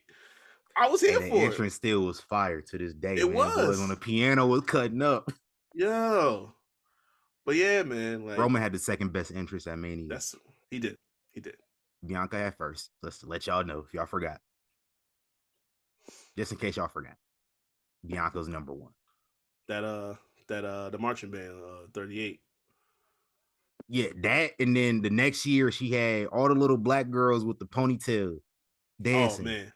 I was here for it. The entrance still was fire to this day. It was. Boys on the piano was cutting up. Yo. But yeah, man. Like, Roman had the second best entrance at Mania. He did. Bianca had first. Let's let y'all know if y'all forgot. Just in case y'all forgot. Bianca's number one. The marching band, 38. Yeah, that, and then the next year she had all the little black girls with the ponytail dancing. Oh man.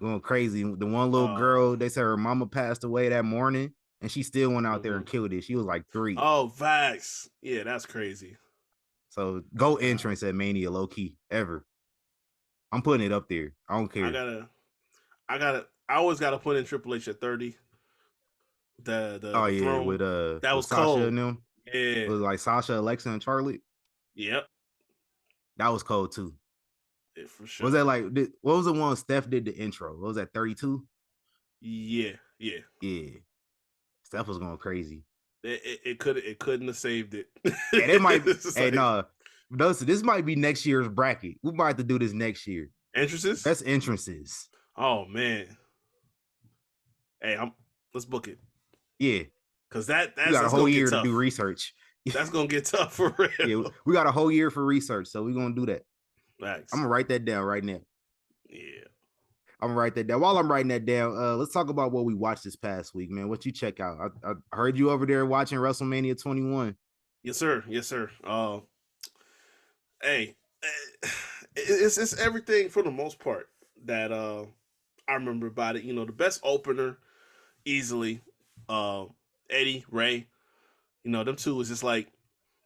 Going crazy. The one little girl, they said her mama passed away that morning, and she still went out there and killed it. She was like 3. Oh, facts. Yeah, that's crazy. So go entrance at Mania, low key, ever. I'm putting it up there. I don't care. I always gotta put in Triple H at 30. The throne. With that was Sasha cold. And them. Yeah. It was like Sasha, Alexa, and Charlotte. Yep. That was cold too. Yeah, for sure. Was that like, what was the one Steph did the intro? What was that, 32? Yeah. Steph was going crazy. It couldn't have saved it. Yeah, that might this might be next year's bracket. We might have to do this next year. Entrances? That's entrances. Oh man. Hey, let's book it. Yeah. Because that's got a whole year to do research. That's gonna get tough for real. Yeah, we got a whole year for research, so we're gonna do that. Thanks. I'm gonna write that down right now. Yeah. I'm gonna write that down. While I'm writing that down, let's talk about what we watched this past week, man. What you check out? I heard you over there watching WrestleMania 21. Yes, sir. Hey, it's everything for the most part that I remember about it. The best opener, easily, Eddie, Ray. Them two was just like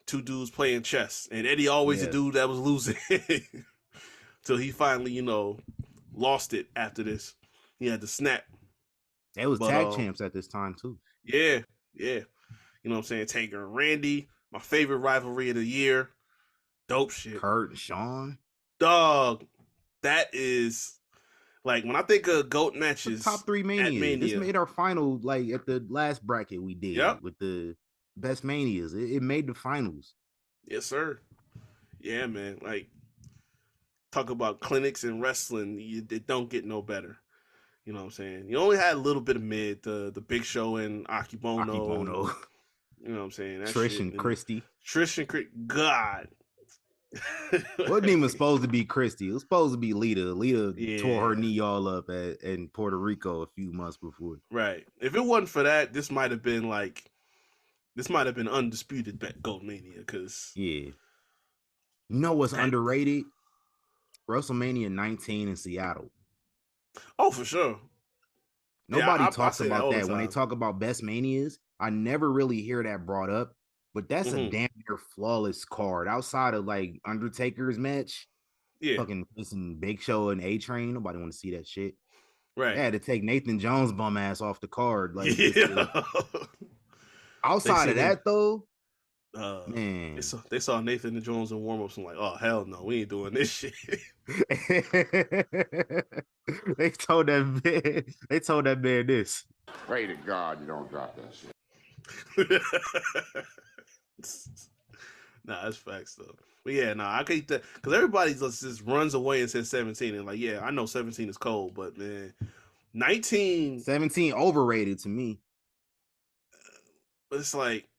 two dudes playing chess, and Eddie always a dude that was losing till he finally, lost it after this. He had to snap. They was tag champs at this time too. Yeah. You know what I'm saying? Taker and Randy, my favorite rivalry of the year. Dope shit. Kurt and Sean. Dog, that is like when I think of GOAT matches. Top 3 Mania. This made our final like at the last bracket we did with the best Manias. It made the finals. Yes, sir. Yeah, man. Like talk about clinics and wrestling, it don't get no better. You know what I'm saying? You only had a little bit of mid, the Big Show and Akibono. You know what I'm saying? That Trish shit, and Christy. God. Wasn't even supposed to be Christy. It was supposed to be Lita. Lita tore her knee all up in Puerto Rico a few months before. Right. If it wasn't for that, this might have been undisputed GOAT Mania. Cause you know what's underrated? WrestleMania 19 in Seattle. Oh, for sure. Nobody talks about that when they talk about best Manias. I never really hear that brought up, but that's a damn near flawless card outside of like Undertaker's match. Yeah, fucking listen, Big Show and A-Train. Nobody want to see that shit. Right. They had to take Nathan Jones bum ass off the card. Like outside of that though, man, they saw Nathan Jones in warm-ups and like, oh hell no, we ain't doing this shit. They told that man this. Pray to God you don't drop that shit. Nah, that's facts though. But yeah, I can't because everybody just runs away and says 17 and like, yeah, I know 17 is cold, but man, 17 overrated to me. It's like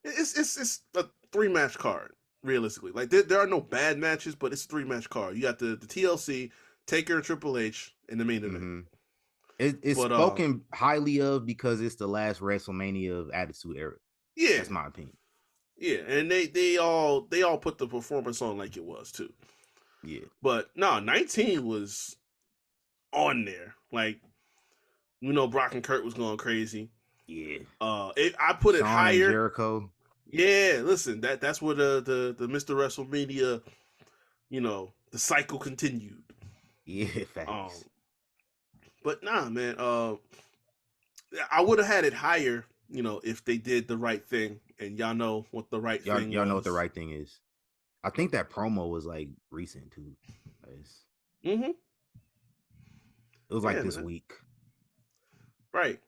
it's a 3-match card realistically. Like there are no bad matches, but it's a 3-match card. You got the TLC, Taker and Triple H in the main event. It's spoken highly of because it's the last WrestleMania of Attitude Era. Yeah, that's my opinion. Yeah, and they all put the performance on like it was too. Yeah, but no, 19 was on there. Like, you know, Brock and Kurt was going crazy. Yeah, I put it higher. Jericho. Yeah, listen, that's where the Mr. WrestleMania, you know, the cycle continued. Yeah, facts. But nah, man, I would have had it higher, you know, if they did the right thing, and y'all know what the right thing y'all know what the right thing is. I think that promo was like recent too. It was like this week. Right.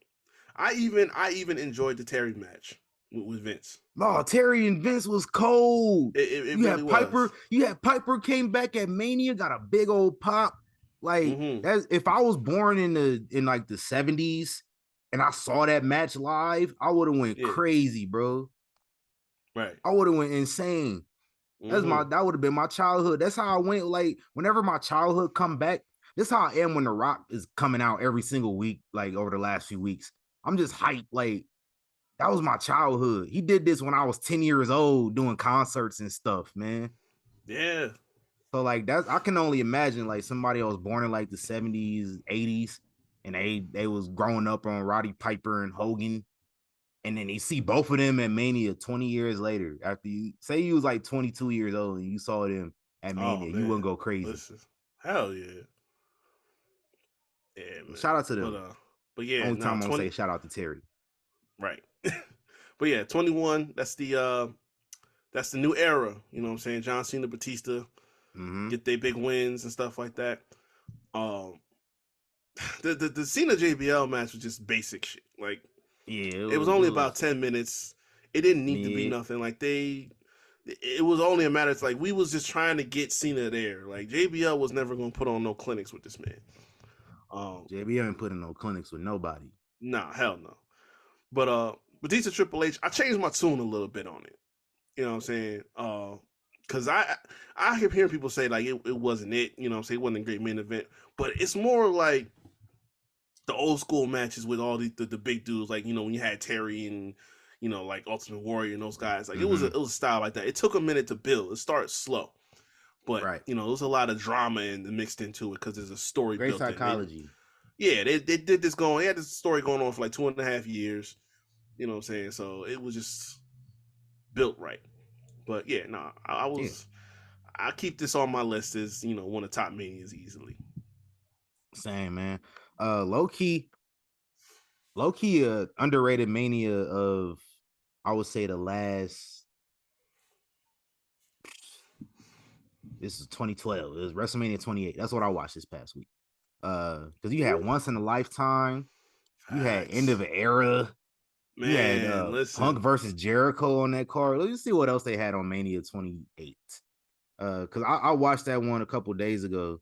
I even enjoyed the Terry match with Vince. No, Terry and Vince was cold. It you really had Piper. Was. You had Piper came back at Mania, got a big old pop. Like that's if I was born in like the 70s and I saw that match live, I would have went crazy, bro. Right. I would have went insane. That would have been my childhood. That's how I went. Like whenever my childhood come back, this how I am when The Rock is coming out every single week, like over the last few weeks. I'm just hyped. Like that was my childhood. He did this when I was 10 years old doing concerts and stuff, man. Yeah. So like that's I can only imagine like somebody that was born in like the 70s, 80s, and they was growing up on Roddy Piper and Hogan, and then you see both of them at Mania 20 years later. After you say you was like 22 years old and you saw them at Mania, you wouldn't go crazy. Listen, hell yeah. Yeah, man. Shout out to them. But yeah, only time I'm gonna say shout out to Terry. Right. But yeah, 21, that's the new era. You know what I'm saying? John Cena, Batista. Get their big wins and stuff like that. The Cena JBL match was just basic shit. Like, yeah, it was only about 10 minutes. It didn't need to be nothing. Like it was only a matter of like we was just trying to get Cena there. Like JBL was never gonna put on no clinics with this man. JBL ain't putting no clinics with nobody. Nah, hell no. But Batista Triple H, I changed my tune a little bit on it. You know what I'm saying? Because I keep hearing people say like it wasn't it, you know what I'm saying? It wasn't a great main event. But it's more like the old school matches with all the big dudes, like, you know, when you had Terry and, you know, like Ultimate Warrior and those guys. Like it was a style like that. It took a minute to build. It started slow. But you know, there was a lot of drama mixed into it because there's a story great built psychology. They did this going. They had this story going on for like 2.5 years. You know what I'm saying? So it was just built right. But yeah, no, I keep this on my list as, you know, one of the top manias easily. Same, man. Low key, underrated Mania of, I would say, the last. This is 2012. It was WrestleMania 28. That's what I watched this past week. Because you had Once in a Lifetime, you had End of an Era, Man, you had listen. Punk versus Jericho on that card. Let's see what else they had on Mania 28. Because I watched that one a couple days ago.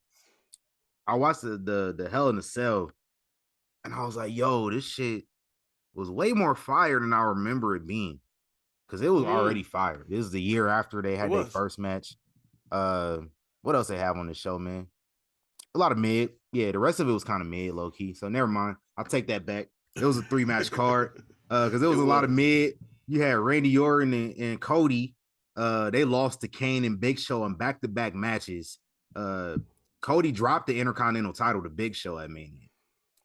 I watched the Hell in a Cell, and I was like, yo, this shit was way more fire than I remember it being. Because it was already fire. This is the year after they had their first match. What else they have on the show, man? A lot of mid. Yeah, the rest of it was kind of mid, low key. So never mind. I'll take that back. It was a 3-match card. Because it was a lot of mid. You had Randy Orton and Cody. They lost to Kane and Big Show in back-to-back matches. Cody dropped the Intercontinental title to Big Show at Mania.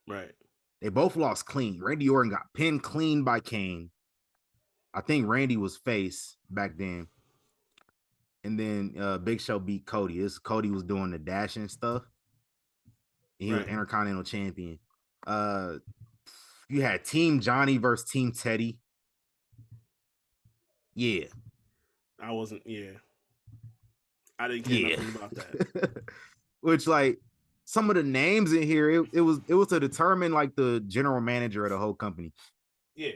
Right. They both lost clean. Randy Orton got pinned clean by Kane. I think Randy was face back then. And then Big Show beat Cody. Cody was doing the dashing stuff. He was Intercontinental Champion. You had Team Johnny versus Team Teddy. Yeah. I didn't care nothing about that. Which, like, some of the names in here, it was to determine like the general manager of the whole company. Yeah.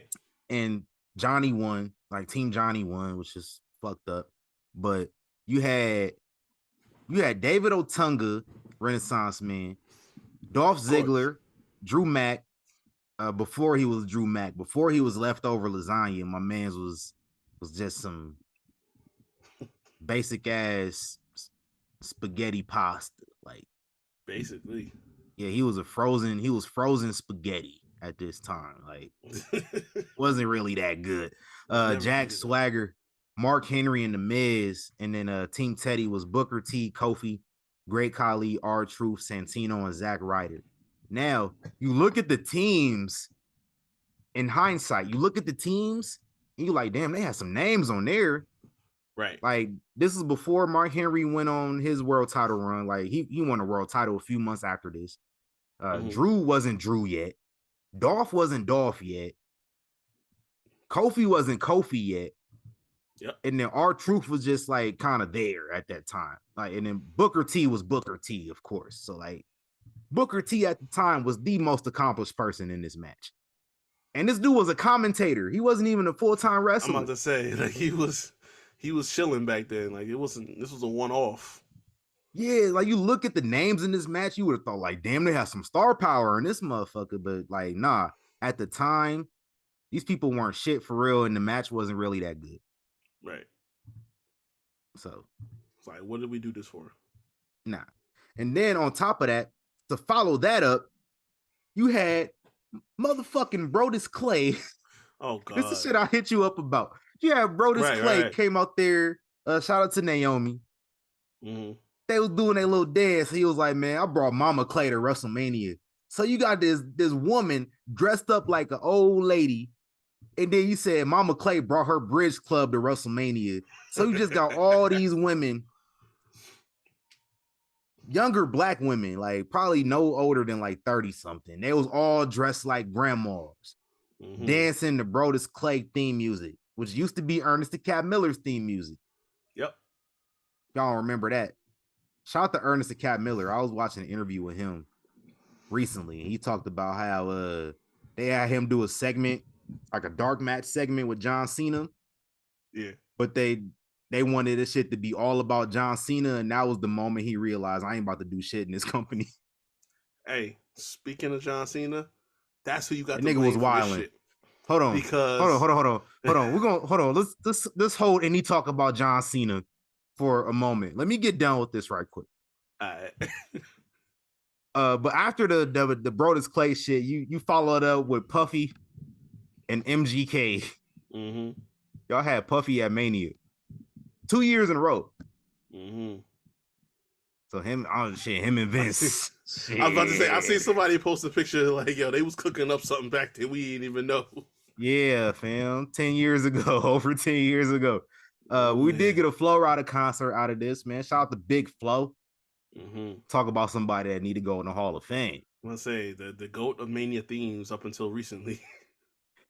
And Johnny won, like Team Johnny won, which is fucked up. But you had David Otunga, Renaissance Man, Dolph Ziggler, Drew Mack. Before he was Drew Mack, before he was leftover lasagna, my man's was just some basic ass spaghetti pasta, like basically. Yeah, he was frozen spaghetti at this time. Like, wasn't really that good. Jack Swagger, Mark Henry, and The Miz, and then Team Teddy was Booker T, Kofi, Great Khali, R-Truth, Santino, and Zack Ryder. Now, you look at the teams in hindsight, and you're like, damn, they had some names on there. Right. Like, this is before Mark Henry went on his world title run. Like, he won a world title a few months after this. Drew wasn't Drew yet. Dolph wasn't Dolph yet. Kofi wasn't Kofi yet. Yep. And then R-Truth was just like kind of there at that time. Like, and then Booker T was Booker T, of course. So like Booker T at the time was the most accomplished person in this match. And this dude was a commentator. He wasn't even a full-time wrestler. I'm about to say, like, he was chilling back then. Like, this was a one-off. Yeah, like, you look at the names in this match, you would have thought, like, damn, they have some star power in this motherfucker. But like, nah, at the time, these people weren't shit for real, and the match wasn't really that good. Right. So it's like, what did we do this for? Nah. And then on top of that, to follow that up, you had motherfucking Brodus Clay. Oh, God. This is shit I hit you up about. Yeah, Brodus Clay came out there. Shout out to Naomi. Mm-hmm. They was doing their little dance. He was like, man, I brought Mama Clay to WrestleMania. So you got this woman dressed up like an old lady. And then you said Mama Clay brought her bridge club to WrestleMania. So you just got all these women, younger black women, like probably no older than like 30-something. They was all dressed like grandmas, dancing to Brodus Clay theme music, which used to be Ernest the Cat Miller's theme music. Yep. Y'all remember that. Shout out to Ernest the Cat Miller. I was watching an interview with him recently. He talked about how they had him do a segment, like a dark match segment with John Cena. Yeah. But they wanted this shit to be all about John Cena, and that was the moment he realized, I ain't about to do shit in this company. Hey, speaking of John Cena, that's who you got. The nigga was wilding. Hold on. Because hold on. We're gonna hold on. Let's hold any talk about John Cena for a moment. Let me get done with this right quick. All right. But after the Brodus Clay shit, you followed up with Puffy and MGK. Mm-hmm. Y'all had Puffy at Mania 2 years in a row. Mm-hmm. So him and Vince. I was about to say, I seen somebody post a picture like, yo, they was cooking up something back then we didn't even know. Yeah, fam. 10 years ago, over 10 years ago. We did get a Flo Rida concert out of this, man. Shout out to Big Flo. Talk about somebody that need to go in the Hall of Fame. I'm gonna say the GOAT of Mania themes up until recently.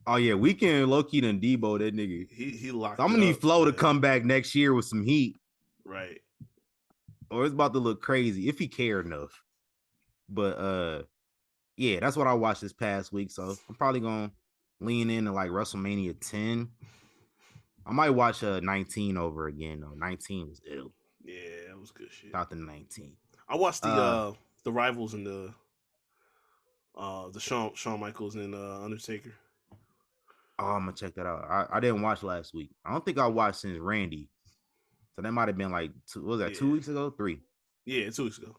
Oh yeah, Weekend low-key done Debo that nigga. He locked. So I'm gonna need Flo to come back next year with some heat. Right. Or it's about to look crazy if he cared enough. But yeah, that's what I watched this past week. So I'm probably gonna lean into like WrestleMania 10. I might watch 19 over again though. 19 was ill. Yeah, it was good shit. Out the 19. I watched the Rivals and the Shawn Michaels and Undertaker. Oh, I'm gonna check that out. I didn't watch last week. I don't think I watched since Randy. So that might have been like 2 weeks ago? 3. Yeah, 2 weeks ago.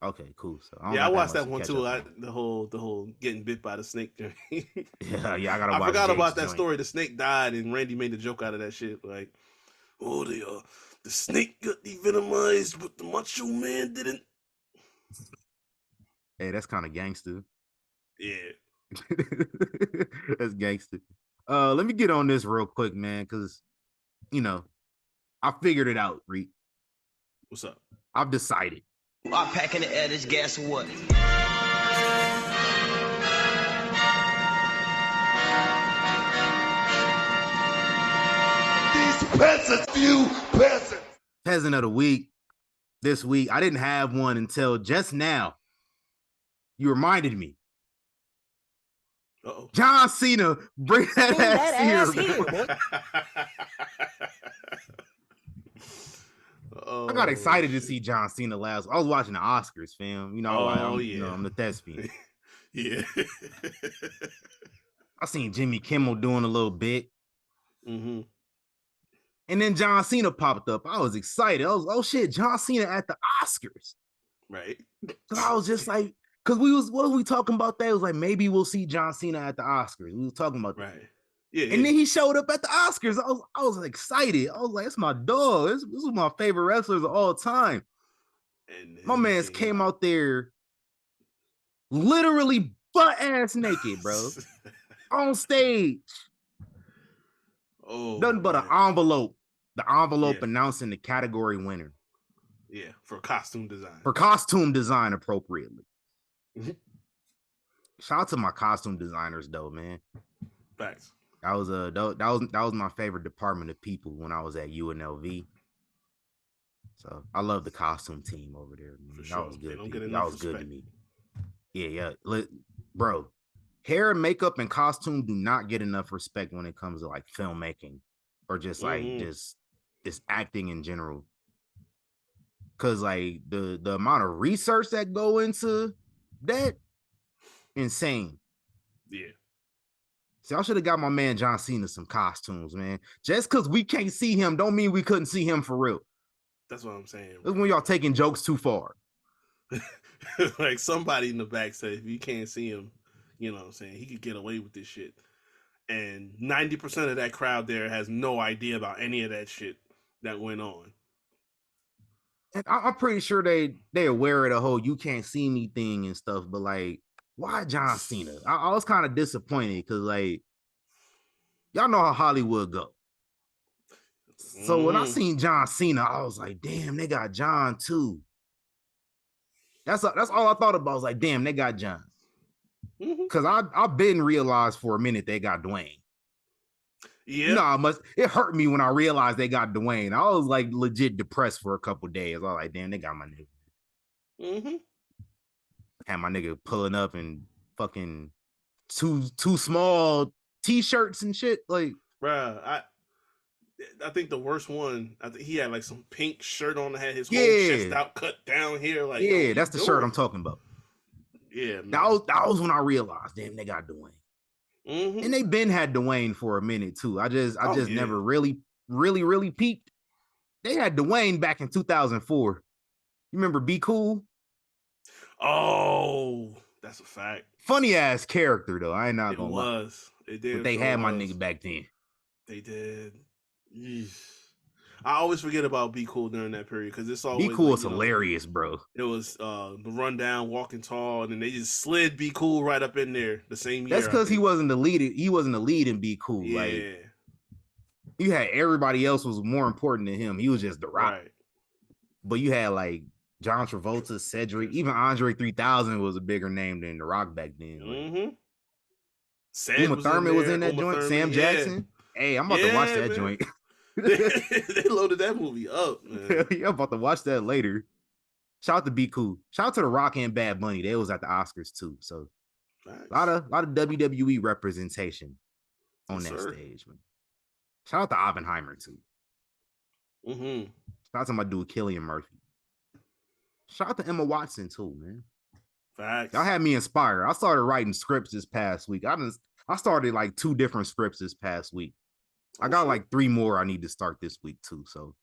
Okay, cool. So I watched that one too. The whole getting bit by the snake thing. yeah, I forgot about that story. The snake died, and Randy made a joke out of that shit. Like, oh, the snake got devenomized, but the Macho Man didn't. Hey, that's kind of gangster. Yeah, that's gangster. Let me get on this real quick, man, because I figured it out, Reek. What's up? I've decided. I'm packing the air, this guess what? These peasants, you peasants. Peasant of the week. This week, I didn't have one until just now. You reminded me. Uh-oh. John Cena, bring that ass here, boy. I got excited to see John Cena last. I was watching the Oscars, fam. I'm the thespian. Yeah. I seen Jimmy Kimmel doing a little bit. Mm-hmm. And then John Cena popped up. I was excited. I was, oh shit, John Cena at the Oscars. Right. So I was just like, because what was we talking about that? It was like, maybe we'll see John Cena at the Oscars. We were talking about that. Right. Yeah, and then he showed up at the Oscars. I was excited. I was like, it's my dog. This is my favorite wrestlers of all time. And my man's came out there literally butt ass naked, bro. On stage. Oh, nothing but an envelope. The envelope announcing the category winner. Yeah, for costume design. For costume design appropriately. Shout out to my costume designers though, man. Facts. That was my favorite department of people when I was at UNLV. So I love the costume team over there. Man. That was good. That was good to me. Yeah. Bro, hair and makeup and costume do not get enough respect when it comes to like filmmaking or just like just acting in general. Cause like the amount of research that go into that, insane. Yeah. See, I should have got my man John Cena some costumes, man. Just because we can't see him don't mean we couldn't see him for real. That's what I'm saying. That's when y'all taking jokes too far. Like somebody in the back said, if you can't see him, you know what I'm saying, he could get away with this shit. And 90% of that crowd there has no idea about any of that shit that went on. And I'm pretty sure they aware of the whole "you can't see me" thing and stuff, but like, why John Cena? I was kind of disappointed because like, y'all know how Hollywood go. So when I seen John Cena, I was like, damn, they got John too. That's all I thought about. I was like, damn, they got John. Because I've been realized for a minute they got Dwayne. Yeah. It hurt me when I realized they got Dwayne. I was like legit depressed for a couple days. I was like, damn, they got my nigga. Had my nigga pulling up and fucking two small t-shirts and shit. Like, bruh, I think the worst one, I think he had like some pink shirt on that had his whole chest out, cut down here. Like, that's the shirt I'm talking about. Yeah, that was when I realized, damn, they got Dwayne. And they been had Dwayne for a minute too. I just never really peeped. They had Dwayne back in 2004. You remember Be Cool? Oh, that's a fact. Funny ass character though. I ain't not gonna lie. It did. But they had my nigga back then. They did. I always forget about Be Cool during that period because it's always Be Cool was hilarious, bro. It was the Rundown, Walking Tall, and then they just slid Be Cool right up in there the same year. That's because he wasn't the lead. He wasn't the lead in Be Cool. Yeah. Like, you had everybody else was more important than him. He was just the Rock. Right. But you had like John Travolta, Cedric, even Andre 3000 was a bigger name than The Rock back then. Like, Uma Thurman was in that joint. Sam Jackson. Hey, I'm about to watch that joint. They loaded that movie up, man. Yeah, I'm about to watch that later. Shout out to Be Cool. Shout out to The Rock and Bad Bunny. They was at the Oscars too. So a lot of WWE representation on that stage, man. Shout out to Oppenheimer too. Shout out to my dude Cillian Murphy. Shout out to Emma Watson too, man. Facts. Y'all had me inspired. I started writing scripts this past week. I started like 2 different scripts this past week. I got like 3 more I need to start this week too. So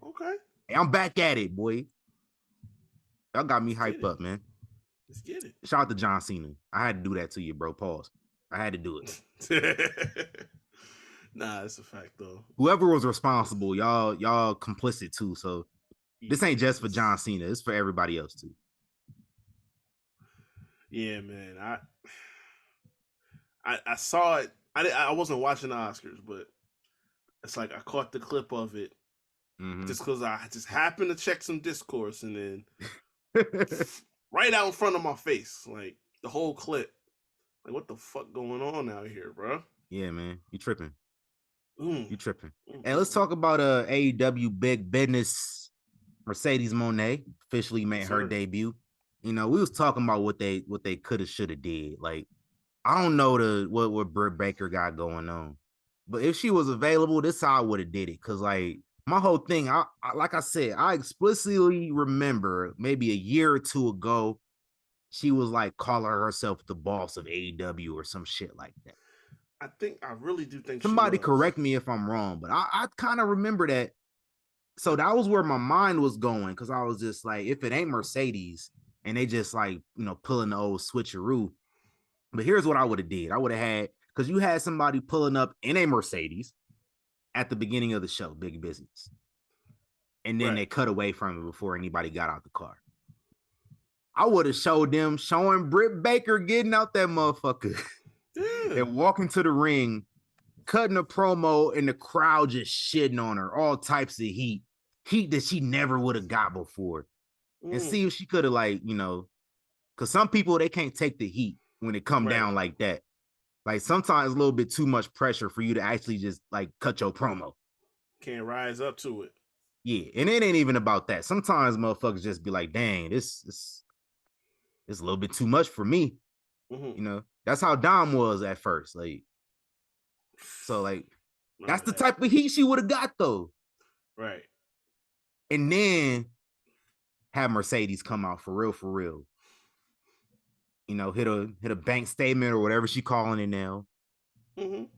okay, hey, I'm back at it, boy. Y'all got me hyped up, man. Let's get it. Shout out to John Cena. I had to do that to you, bro. Pause. I had to do it. Nah, it's a fact though. Whoever was responsible, y'all complicit too. So this ain't just for John Cena. It's for everybody else too. Yeah, man. I saw it. I wasn't watching the Oscars, but it's like I caught the clip of it just because I just happened to check some discourse, and then right out in front of my face, like the whole clip. Like, what the fuck going on out here, bro? Yeah, man, you tripping. You tripping. Hey, let's talk about AEW big business. Mercedes Mone officially made her debut. You know, we was talking about what they could have, should have did. Like, I don't know what Britt Baker got going on, but if she was available, this how I would have did it. Cause like my whole thing, I like I said, I explicitly remember maybe a year or 2 ago, she was like calling herself the boss of AEW or some shit like that. I really do think somebody correct me if I'm wrong, but I kind of remember that. So that was where my mind was going, because I was just like, if it ain't Mercedes and they just like, you know, pulling the old switcheroo. But here's what I would have did. I would have had, because you had somebody pulling up in a Mercedes at the beginning of the show, Big Business. And then they cut away from it before anybody got out the car. I would have showed them showing Britt Baker getting out that motherfucker and walking to the ring, cutting a promo, and the crowd just shitting on her, all types of heat that she never would have got before. And see if she could have, like, you know, because some people, they can't take the heat when it come down like that. Like, sometimes a little bit too much pressure for you to actually just like cut your promo. Can't rise up to it. Yeah, and it ain't even about that. Sometimes motherfuckers just be like, dang, this a little bit too much for me. You know, that's how Dom was at first. Like, so like, that's the type of heat she would have got though. Right. And then have Mercedes come out for real. You know, hit a bank statement or whatever she calling it now. And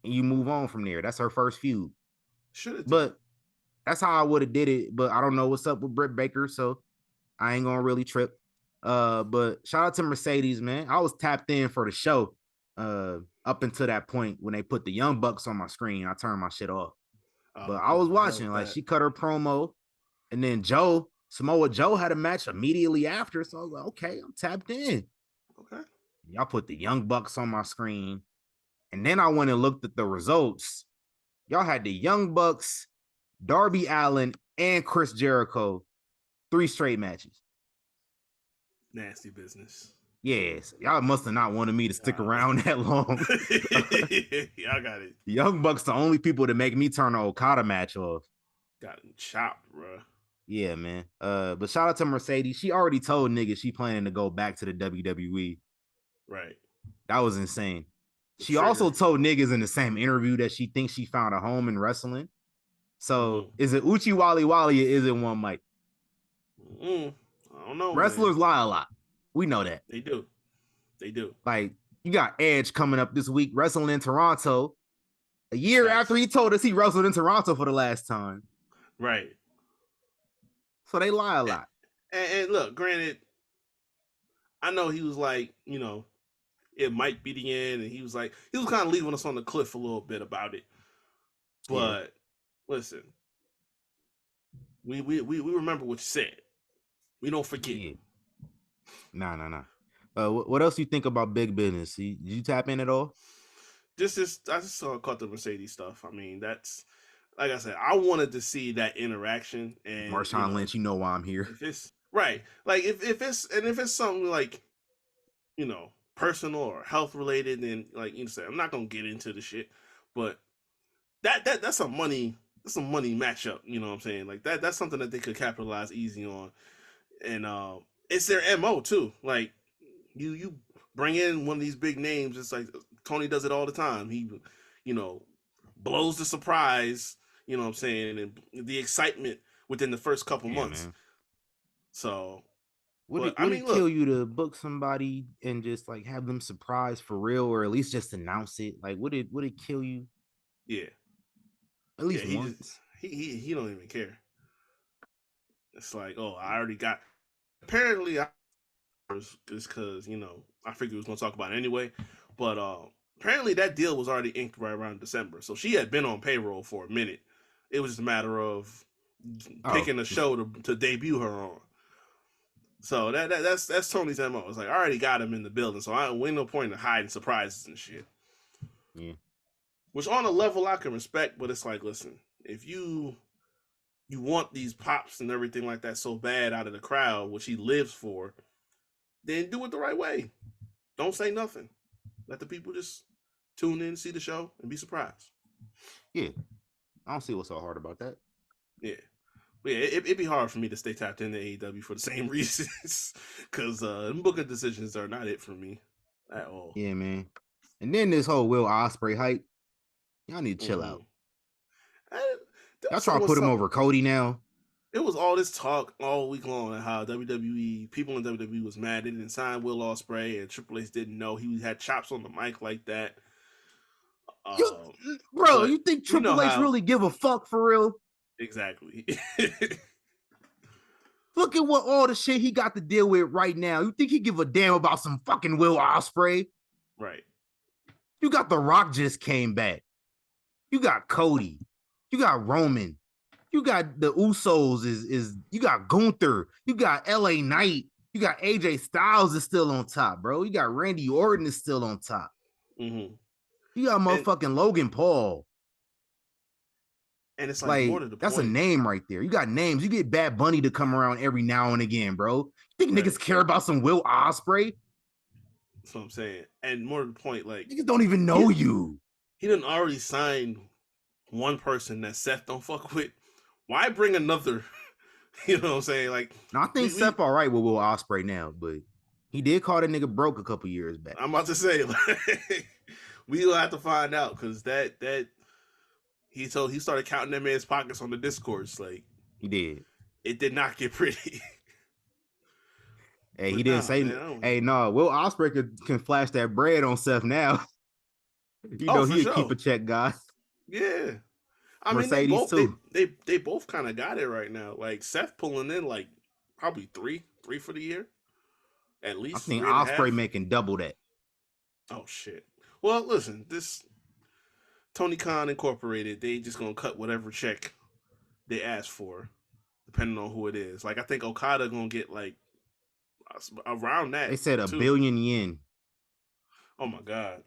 you move on from there. That's her first feud. But that's how I would have did it. But I don't know what's up with Britt Baker, so I ain't gonna really trip. But shout out to Mercedes, man. I was tapped in for the show up until that point when they put the Young Bucks on my screen. I turned my shit off. But I was watching, like, she cut her promo, and then Samoa Joe had a match immediately after. So I was like, okay, I'm tapped in. Okay. Y'all put the Young Bucks on my screen. And then I went and looked at the results. Y'all had the Young Bucks, Darby Allin, and Chris Jericho, 3 straight matches. Nasty business. Yes, y'all must have not wanted me to stick around that long. Y'all got it. Young Bucks, the only people to make me turn the Okada match off. Got him chopped, bro. Yeah, man. But shout out to Mercedes. She already told niggas she planning to go back to the WWE. Right. That was insane. She also told niggas in the same interview that she thinks she found a home in wrestling. So is it Uchi Wally Wally or is it one Mike? I don't know. Wrestlers lie a lot. We know that. They do. Like, you got Edge coming up this week, wrestling in Toronto. A year after he told us he wrestled in Toronto for the last time. Right. So they lie a lot. And look, granted, I know he was like, you know, it might be the end, and he was kind of leaving us on the cliff a little bit about it. But listen, we remember what you said. We don't forget. Yeah. Nah. What else you think about Big Business? Did you tap in at all? I just caught the Mercedes stuff. I mean, that's like I said, I wanted to see that interaction. And Marshawn Lynch, you know why I'm here. If it's right, like if it's something like, personal or health related, then like you said, I'm not gonna get into the shit. But that's a money matchup. You know what I'm saying? Like that's something that they could capitalize easy on, and it's their MO too. Like you bring in one of these big names. It's like Tony does it all the time. He, blows the surprise. You know what I'm saying, and the excitement within the first couple months. Man. So, would it kill you to book somebody and just like have them surprised for real, or at least just announce it? Like, would it kill you? Yeah, at least once. He don't even care. It's like, oh, I already got. Apparently, just because I figured we was gonna talk about it anyway, but apparently that deal was already inked right around December, so she had been on payroll for a minute. It was just a matter of picking a show to debut her on. So that's Tony's MO. It's like I already got him in the building, so we ain't no point in hiding surprises and shit. Yeah. Which on a level I can respect, but it's like, listen, if you want these pops and everything like that so bad out of the crowd, which he lives for, then do it the right way. Don't say nothing. Let the people just tune in, see the show, and be surprised. Yeah. I don't see what's so hard about that. Yeah. But yeah, it'd be hard for me to stay tapped into AEW for the same reasons, because booking decisions are not it for me at all. Yeah, man. And then this whole Will Ospreay hype, y'all need to chill out. Y'all try to put him over Cody now. It was all this talk all week long how WWE, people in WWE was mad they didn't sign Will Ospreay, and Triple H didn't know he had chops on the mic like that. You think Triple H really give a fuck for real? Exactly. Look at what all the shit he got to deal with right now. You think he give a damn about some fucking Will Ospreay? Right. You got The Rock just came back. You got Cody. You got Roman. You got the Usos. You got Gunther. You got LA Knight. You got AJ Styles is still on top, bro. You got Randy Orton is still on top. Mm-hmm. You got motherfucking Logan Paul. And it's like more to the that's point. A name right there. You got names. You get Bad Bunny to come around every now and again, bro. You think niggas care about some Will Ospreay? That's what I'm saying. And more to the point, like niggas don't even know you. He done already signed one person that Seth don't fuck with. Why bring another? You know what I'm saying? Like, no, I think Seth all right with Will Ospreay now, but he did call that nigga broke a couple years back. I'm about to say, like, we will have to find out, because that he started counting that man's pockets on the discourse. Like, he did. It did not get pretty. Hey, he didn't say. Hey, no, Will Ospreay can flash that bread on Seth now. You know he'll keep a check, guy. Yeah, I mean, they both kind of got it right now. Like Seth pulling in like probably three for the year, at least. I think Ospreay making double that. Oh shit! Well, listen, this Tony Khan Incorporated, they just gonna cut whatever check they ask for, depending on who it is. Like I think Okada gonna get like around that. They said $1 billion yen. Oh my god.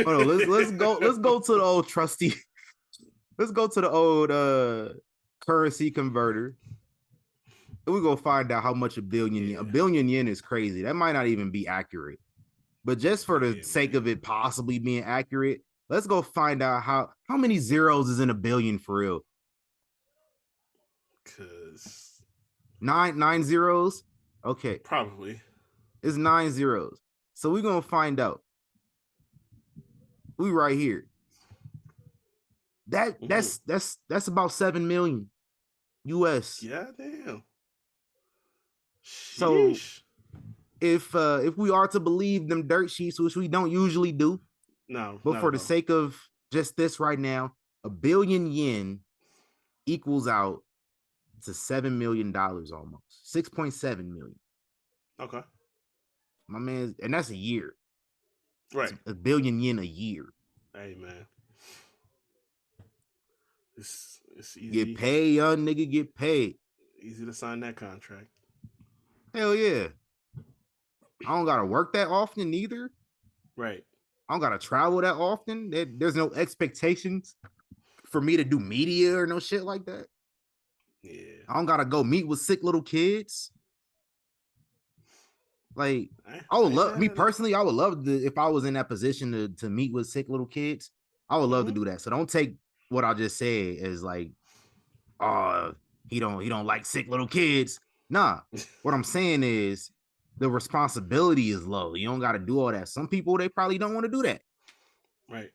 Hold on, let's go to the old trusty. Let's go to the old currency converter. And we're gonna find out how much $1 billion yen. $1 billion yen is crazy. That might not even be accurate. But just for the sake of it possibly being accurate, let's go find out how many zeros is in $1 billion for real. 'Cause nine zeros? Okay. Probably. It's 9 zeros. So we're gonna find out. We right here. That's about 7 million US. Yeah, damn. So if we are to believe them dirt sheets, which we don't usually do, no, but for the sake of just this right now, $1 billion yen equals out to $7 million almost. 6.7 million. Okay. My man, and that's a year. Right. $1 billion yen a year. Hey man. It's easy. Get paid, young nigga, get paid. Easy to sign that contract. Hell yeah. I don't gotta work that often either. Right. I don't gotta travel that often. There's no expectations for me to do media or no shit like that. Yeah. I don't gotta go meet with sick little kids. Like, I would love me personally, I would love to, if I was in that position to meet with sick little kids, I would love to do that. So don't take what I just said as like, he don't like sick little kids. Nah, what I'm saying is the responsibility is low. You don't got to do all that. Some people, they probably don't want to do that. Right.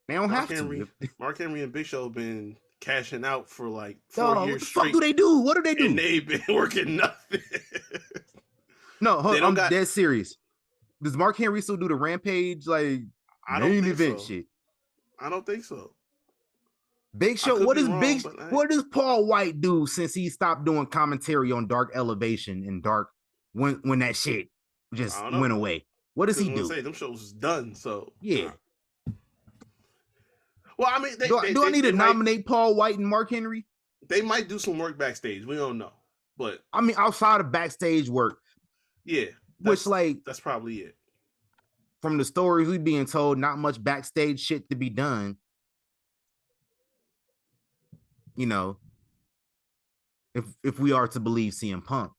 They don't Mark have Henry, to. Mark Henry and Big Show have been cashing out for like 4 years what the straight. fuck do they do? What do they do? And they've been working nothing. No, I'm dead serious. Does Mark Henry still do the Rampage like main event shit? I don't think so. Big Show, what does Paul White do since he stopped doing commentary on Dark Elevation and Dark when that shit just went away? What does he do? Them shows is done. So yeah. Well, I mean, do I need to nominate Paul White and Mark Henry? They might do some work backstage. We don't know, but I mean, outside of backstage work, yeah, that's probably it. From the stories we being told, not much backstage shit to be done. You know, if we are to believe CM Punk,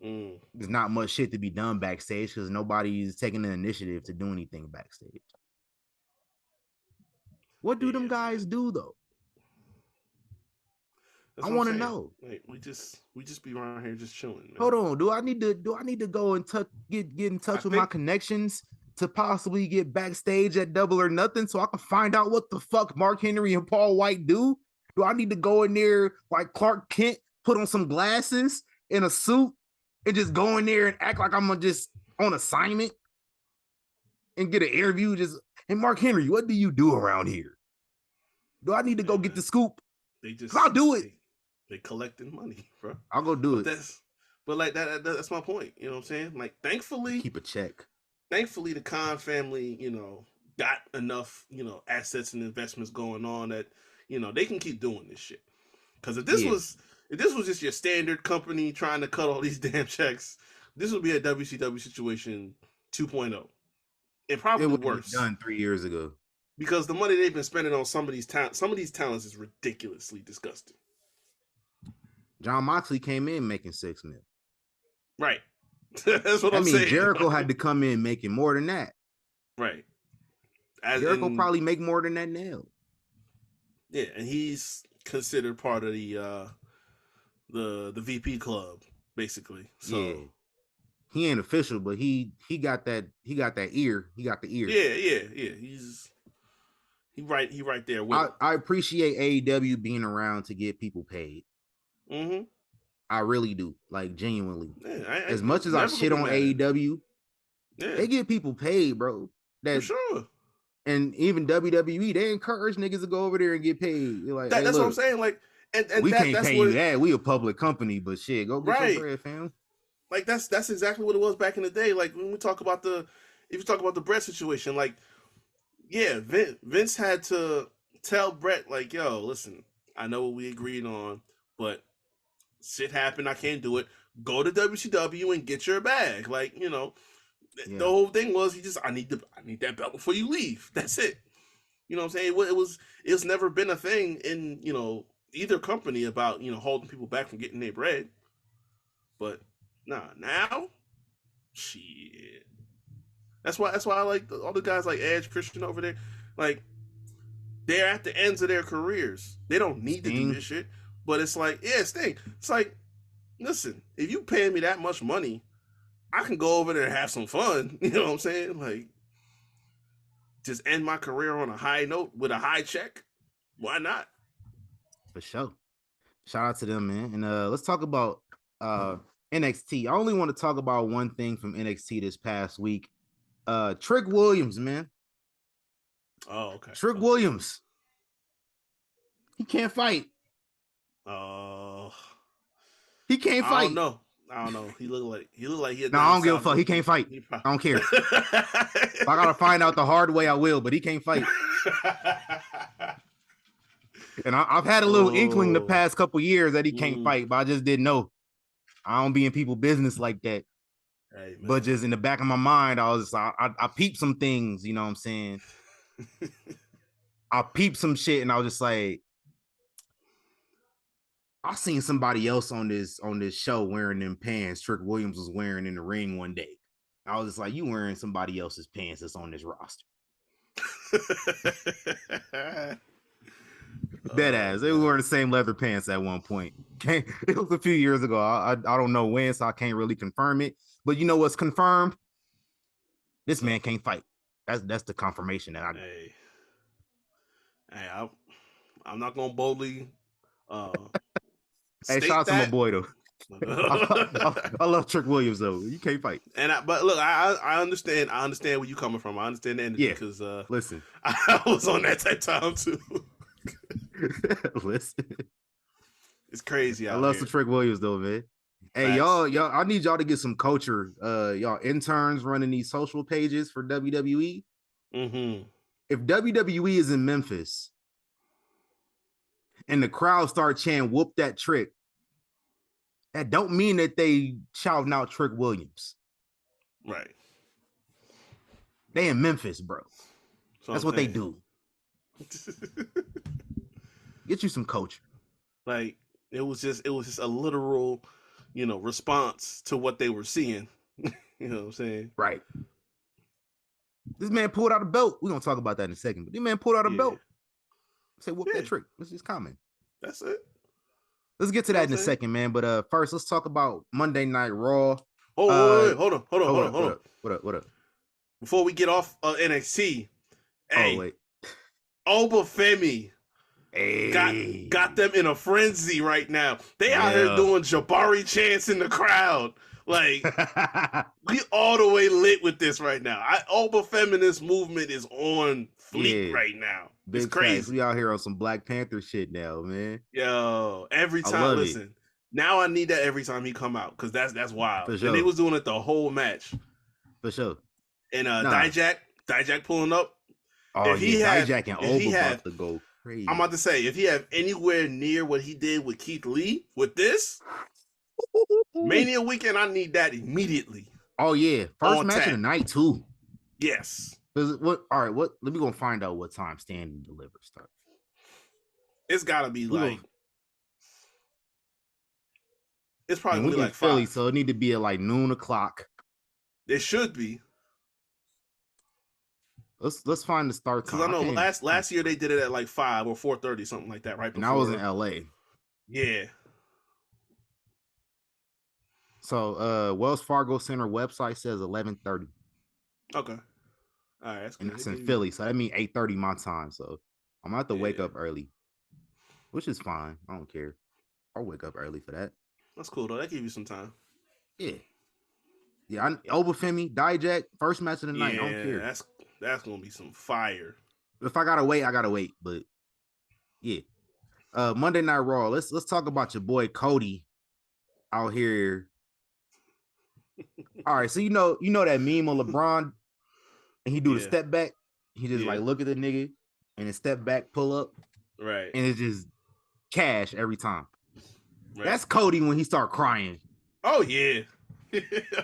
there's not much shit to be done backstage because nobody's taking the initiative to do anything backstage. What do them guys do though? I want to know. Like, we just be around here just chilling. Man. Hold on. Do I need to go and get in touch with my connections to possibly get backstage at Double or Nothing so I can find out what the fuck Mark Henry and Paul White do? Do I need to go in there like Clark Kent, put on some glasses and a suit and just go in there and act like I'm just on assignment and get an interview? And Mark Henry, what do you do around here? Do I need to go get the scoop? I'll do it. They collecting money, bro. I'll go do it. That's my point. You know what I'm saying? Like, thankfully, keep a check. Thankfully, the Khan family, got enough, assets and investments going on that, they can keep doing this shit. Because if this was just your standard company trying to cut all these damn checks, this would be a WCW situation 2.0. It probably would worse. Done 3 years ago. Because the money they've been spending on some of these talents is ridiculously disgusting. John Moxley came in making $6 million. Right. That's what I'm saying. Jericho had to come in making more than that. Right. Jericho probably make more than that now. Yeah, and he's considered part of the VP club, basically. So yeah. He ain't official, but he got that ear. He got the ear. Yeah. He right there with I appreciate AEW being around to get people paid. Mm-hmm. I really do, like genuinely. Yeah, as much as I shit on AEW, they get people paid, bro. For sure. And even WWE, they encourage niggas to go over there and get paid. Like, that's what I'm saying. Like, and we can't pay you that. We a public company, but shit, go get your bread, fam. Like that's exactly what it was back in the day. Like when we talk about if you talk about the Brett situation, like, yeah, Vince had to tell Brett, like, yo, listen, I know what we agreed on, but shit happened. I can't do it. Go to WCW and get your bag. Like, the whole thing was I need that belt before you leave. That's it. You know what I'm saying? It's never been a thing in, either company about, holding people back from getting their bread. But now, shit. That's why I like all the guys like Edge, Christian over there. Like, they're at the ends of their careers. They don't need to do this shit. But it's like, Sting. It's like, listen, if you paying me that much money, I can go over there and have some fun. You know what I'm saying? Like, just end my career on a high note with a high check. Why not? For sure. Shout out to them, man. And let's talk about NXT. I only want to talk about one thing from NXT this past week. Trick Williams, man. Oh, okay. Trick Williams. He can't fight. He can't fight. I don't know. He looked like he had. No, I don't give a fuck. He can't fight. I don't care. If I gotta find out the hard way, I will. But he can't fight. And I've had a little inkling the past couple years that he can't fight, but I just didn't know. I don't be in people's business like that. Hey, but just in the back of my mind, I peeped some things. You know what I'm saying? I peeped some shit and I was just like, I seen somebody else on this show wearing them pants Trick Williams was wearing in the ring one day. I was just like, you wearing somebody else's pants that's on this roster. Dead ass. They were wearing the same leather pants at one point. It was a few years ago. I don't know when, so I can't really confirm it. But you know what's confirmed? This man can't fight. That's the confirmation that I got. Hey, I'm not gonna boldly hey, shout out to my boy though. I love Trick Williams though. You can't fight. But look, I understand where you coming from. I understand the energy because listen, I was on that type time too. Listen, it's crazy. I love some Trick Williams though, man. Hey, y'all, I need y'all to get some culture. Y'all interns running these social pages for WWE. Mm-hmm. If WWE is in Memphis and the crowd start chanting "Whoop that Trick," that don't mean that they shouting out Trick Williams. Right. They in Memphis, bro. That's what they do. Get you some culture. Like it was just a literal, response to what they were seeing. You know what I'm saying? Right. This man pulled out a belt. We're gonna talk about that in a second. But this man pulled out a belt. Say whoop that Trick. This is common. That's it. Let's get to that in a second, man. But first, let's talk about Monday Night Raw. Wait, hold on. What up? Before we get off NXT, wait. Obafemi got them in a frenzy right now. They out here doing Jabari chants in the crowd. Like we all the way lit with this right now. Obafeminist movement is on fleek right now. It's crazy. Facts. We out here on some Black Panther shit now, man. Yo, every time, listen. Now I need that every time he come out because that's wild. For sure. And they was doing it the whole match. For sure. And Dijak pulling up. Oh, Dijak and Oba about to go crazy. I'm about to say, if he have anywhere near what he did with Keith Lee with this Mania weekend, I need that immediately. Oh yeah, first match of the night too. Yes. All right, let me go find out what time Stand and Deliver starts. It's gotta be it's probably gonna be like Philly, 5. so it need to be at like noon o'clock. It should be. Let's find the start time. Because I know last year they did it at like 5 or 4:30, something like that, right before. And I was in LA. Yeah. So Wells Fargo Center website says 11:30. Okay. All right, that's good. And it's in Philly, so that means 8:30 my time. So I'm gonna have to wake up early, which is fine. I don't care. I'll wake up early for that. That's cool though. That gives you some time. Yeah. Obafemi, Dijak, first match of the night. I don't care. That's gonna be some fire. If I gotta wait, I gotta wait. But yeah. Monday Night Raw. Let's talk about your boy Cody out here. All right, so you know that meme of LeBron, and he do the step back. He just like look at the nigga and then step back, pull up, right? And it's just cash every time. Right. That's Cody when he start crying. Oh yeah,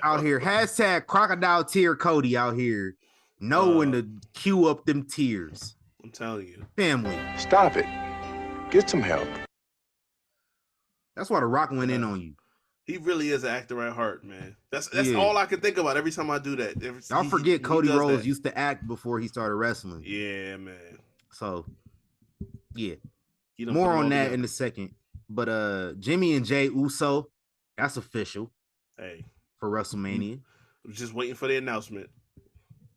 out here hashtag crocodile tear Cody out here. Know when to cue up them tears. I'm telling you, family. Stop it. Get some help. That's why The Rock went in on you. He really is an actor at heart, man. That's all I can think about every time I do that. Y'all forget Cody Rhodes used to act before he started wrestling. Yeah, man. So, yeah. More on that in a second. But Jimmy and Jay Uso, that's official. Hey. For WrestleMania. Just waiting for the announcement.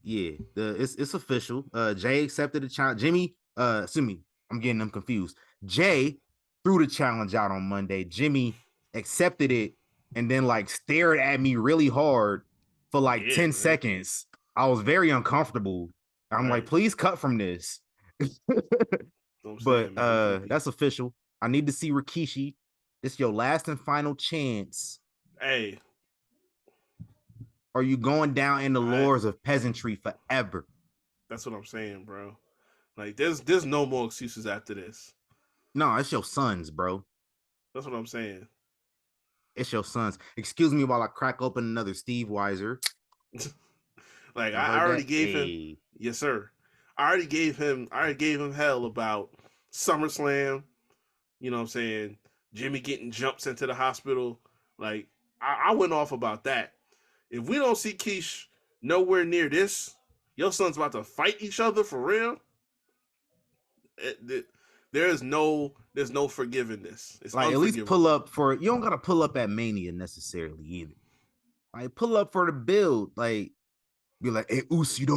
Yeah, it's official. Jay accepted the challenge. Jimmy, excuse me, I'm getting them confused. Jay threw the challenge out on Monday. Jimmy accepted it and then like stared at me really hard for like 10 seconds. I was very uncomfortable. I'm like, please cut from this. But that's official. I need to see Rikishi. It's your last and final chance. Hey. Are you going down in the lores of peasantry forever? That's what I'm saying, bro. Like, there's no more excuses after this. No, it's your sons, bro. That's what I'm saying. It's your sons. Excuse me while I crack open another Steve Weiser. Like, I already gave him, yes, sir. I already gave him hell about SummerSlam. You know what I'm saying? Jimmy getting jumps into the hospital. Like, I went off about that. If we don't see Keish nowhere near this, your son's about to fight each other for real. There's no forgiving this. It's like, at least pull up for, you don't gotta pull up at Mania necessarily either. Like, pull up for the build. Like, be like, hey, Uso, you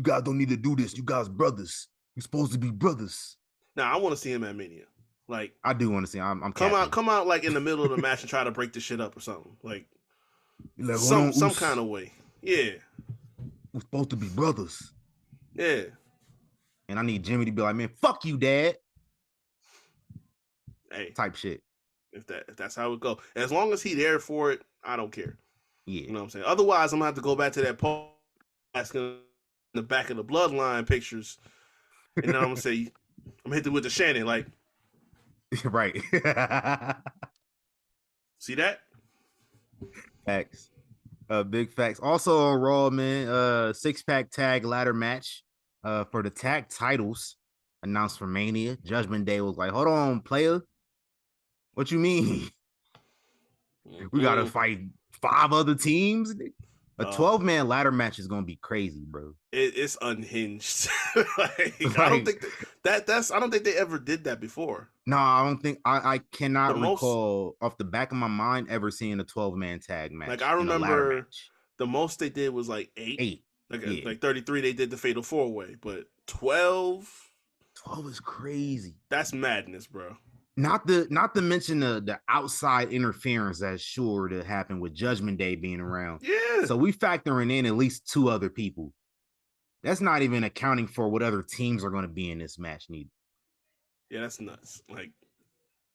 guys don't need to do this. You guys brothers. You're supposed to be brothers. Now, I want to see him at Mania. Like, I do want to see. I'm come out like in the middle of the match and try to break this shit up or something. Like some kind of way. Yeah. We're supposed to be brothers. Yeah. And I need Jimmy to be like, man, fuck you, Dad. Hey. Type shit. If that's how it go. As long as he there for it, I don't care. Yeah. You know what I'm saying? Otherwise, I'm gonna have to go back to that poll asking the back of the bloodline pictures. And then I'm gonna say, I'm gonna hit it with the Shannon, like, right. see that? Facts. Big facts. Also on Raw, man, 6-pack tag ladder match for the tag titles announced for Mania. Judgment Day was like, hold on, player. What you mean? We gotta fight 5 other teams? A 12-man ladder match is gonna be crazy, bro. It's unhinged. I don't think I don't think they ever did that before. No, I don't think I cannot recall off the back of my mind ever seeing a 12-man tag match. Like, I remember the most they did was like 8. Like 33 they did the Fatal 4-Way, but 12 is crazy. That's madness, bro. Not to mention the outside interference that's sure to happen with Judgment Day being around. Yeah. So we factoring in at least 2 other people. That's not even accounting for what other teams are going to be in this match neither. Yeah, that's nuts. Like,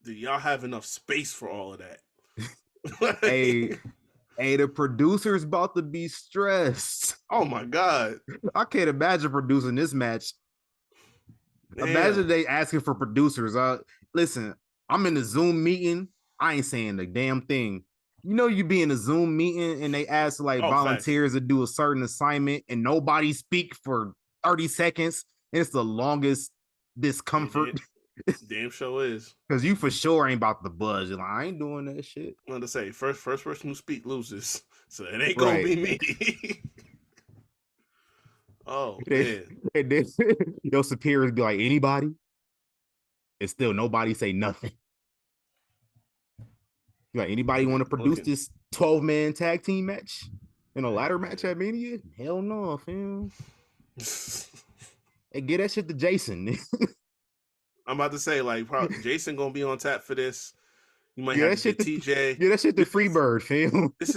do y'all have enough space for all of that? Hey, the producer's about to be stressed. Oh my God. I can't imagine producing this match. Damn. Imagine they asking for producers. Listen, I'm in a Zoom meeting. I ain't saying the damn thing. You know, you be in a Zoom meeting and they ask like volunteers to do a certain assignment and nobody speak for 30 seconds. And it's the longest discomfort. Damn show is. Because you for sure ain't about to budge. Like, I ain't doing that shit. I'm to say, first person who speak loses. So it ain't gonna be me. Oh, man. And then your superiors be like, anybody? And still nobody say nothing. Like, anybody want to produce this 12-man tag team match in a ladder match at Mania? Hell no, fam. Hey, get that shit to Jason. I'm about to say, like, probably Jason gonna be on tap for this. You might have to get TJ. Yeah, that shit to Freebird, fam. This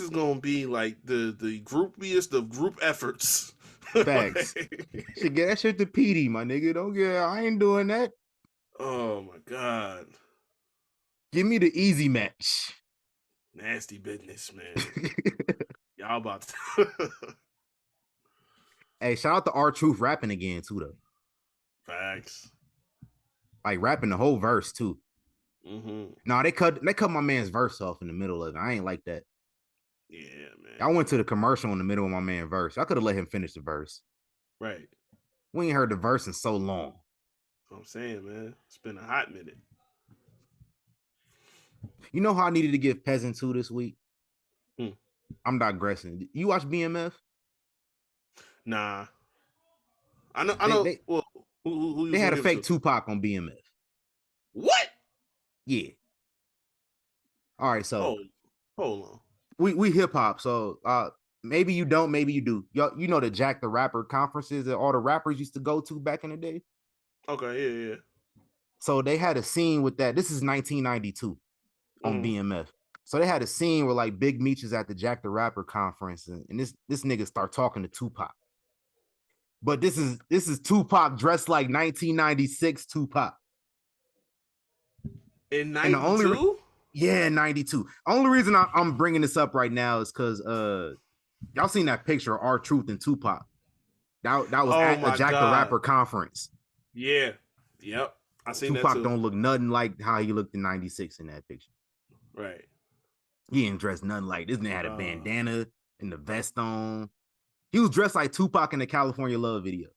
is gonna be like the groupiest of group efforts. Facts. Should get that shit to Petey, my nigga. Don't get. I ain't doing that. Oh my God. Give me the easy match. Nasty business, man. Y'all about to. Hey, shout out to R-Truth rapping again too, though. Facts. Like rapping the whole verse too. Mm-hmm. No, they cut my man's verse off in the middle of it. I ain't like that. Yeah, man. I went to the commercial in the middle of my man's verse. I could have let him finish the verse. Right. We ain't heard the verse in so long. That's what I'm saying, man. It's been a hot minute. You know how I needed to give Peasant 2 this week? Hmm. I'm digressing. You watch BMF? Nah. I know. Who they had a fake Tupac on BMF. What? Yeah. All right, so hold on. We hip hop, so maybe you don't, maybe you do. You know the Jack the Rapper conferences that all the rappers used to go to back in the day? Okay, yeah. So they had a scene with that. This is 1992 on BMF. So they had a scene where like Big Meech is at the Jack the Rapper conference, and this nigga start talking to Tupac. But this is Tupac dressed like 1996 Tupac. In 92? Yeah, 92. Only reason I'm bringing this up right now is because y'all seen that picture of R-Truth and Tupac. That was at the Jack the Rapper conference. Yeah. Yep. I seen Tupac that too. don't look nothing like how he looked in 96 in that picture. Right. He ain't dressed nothing like this. Nigga had a bandana and the vest on. He was dressed like Tupac in the California Love video.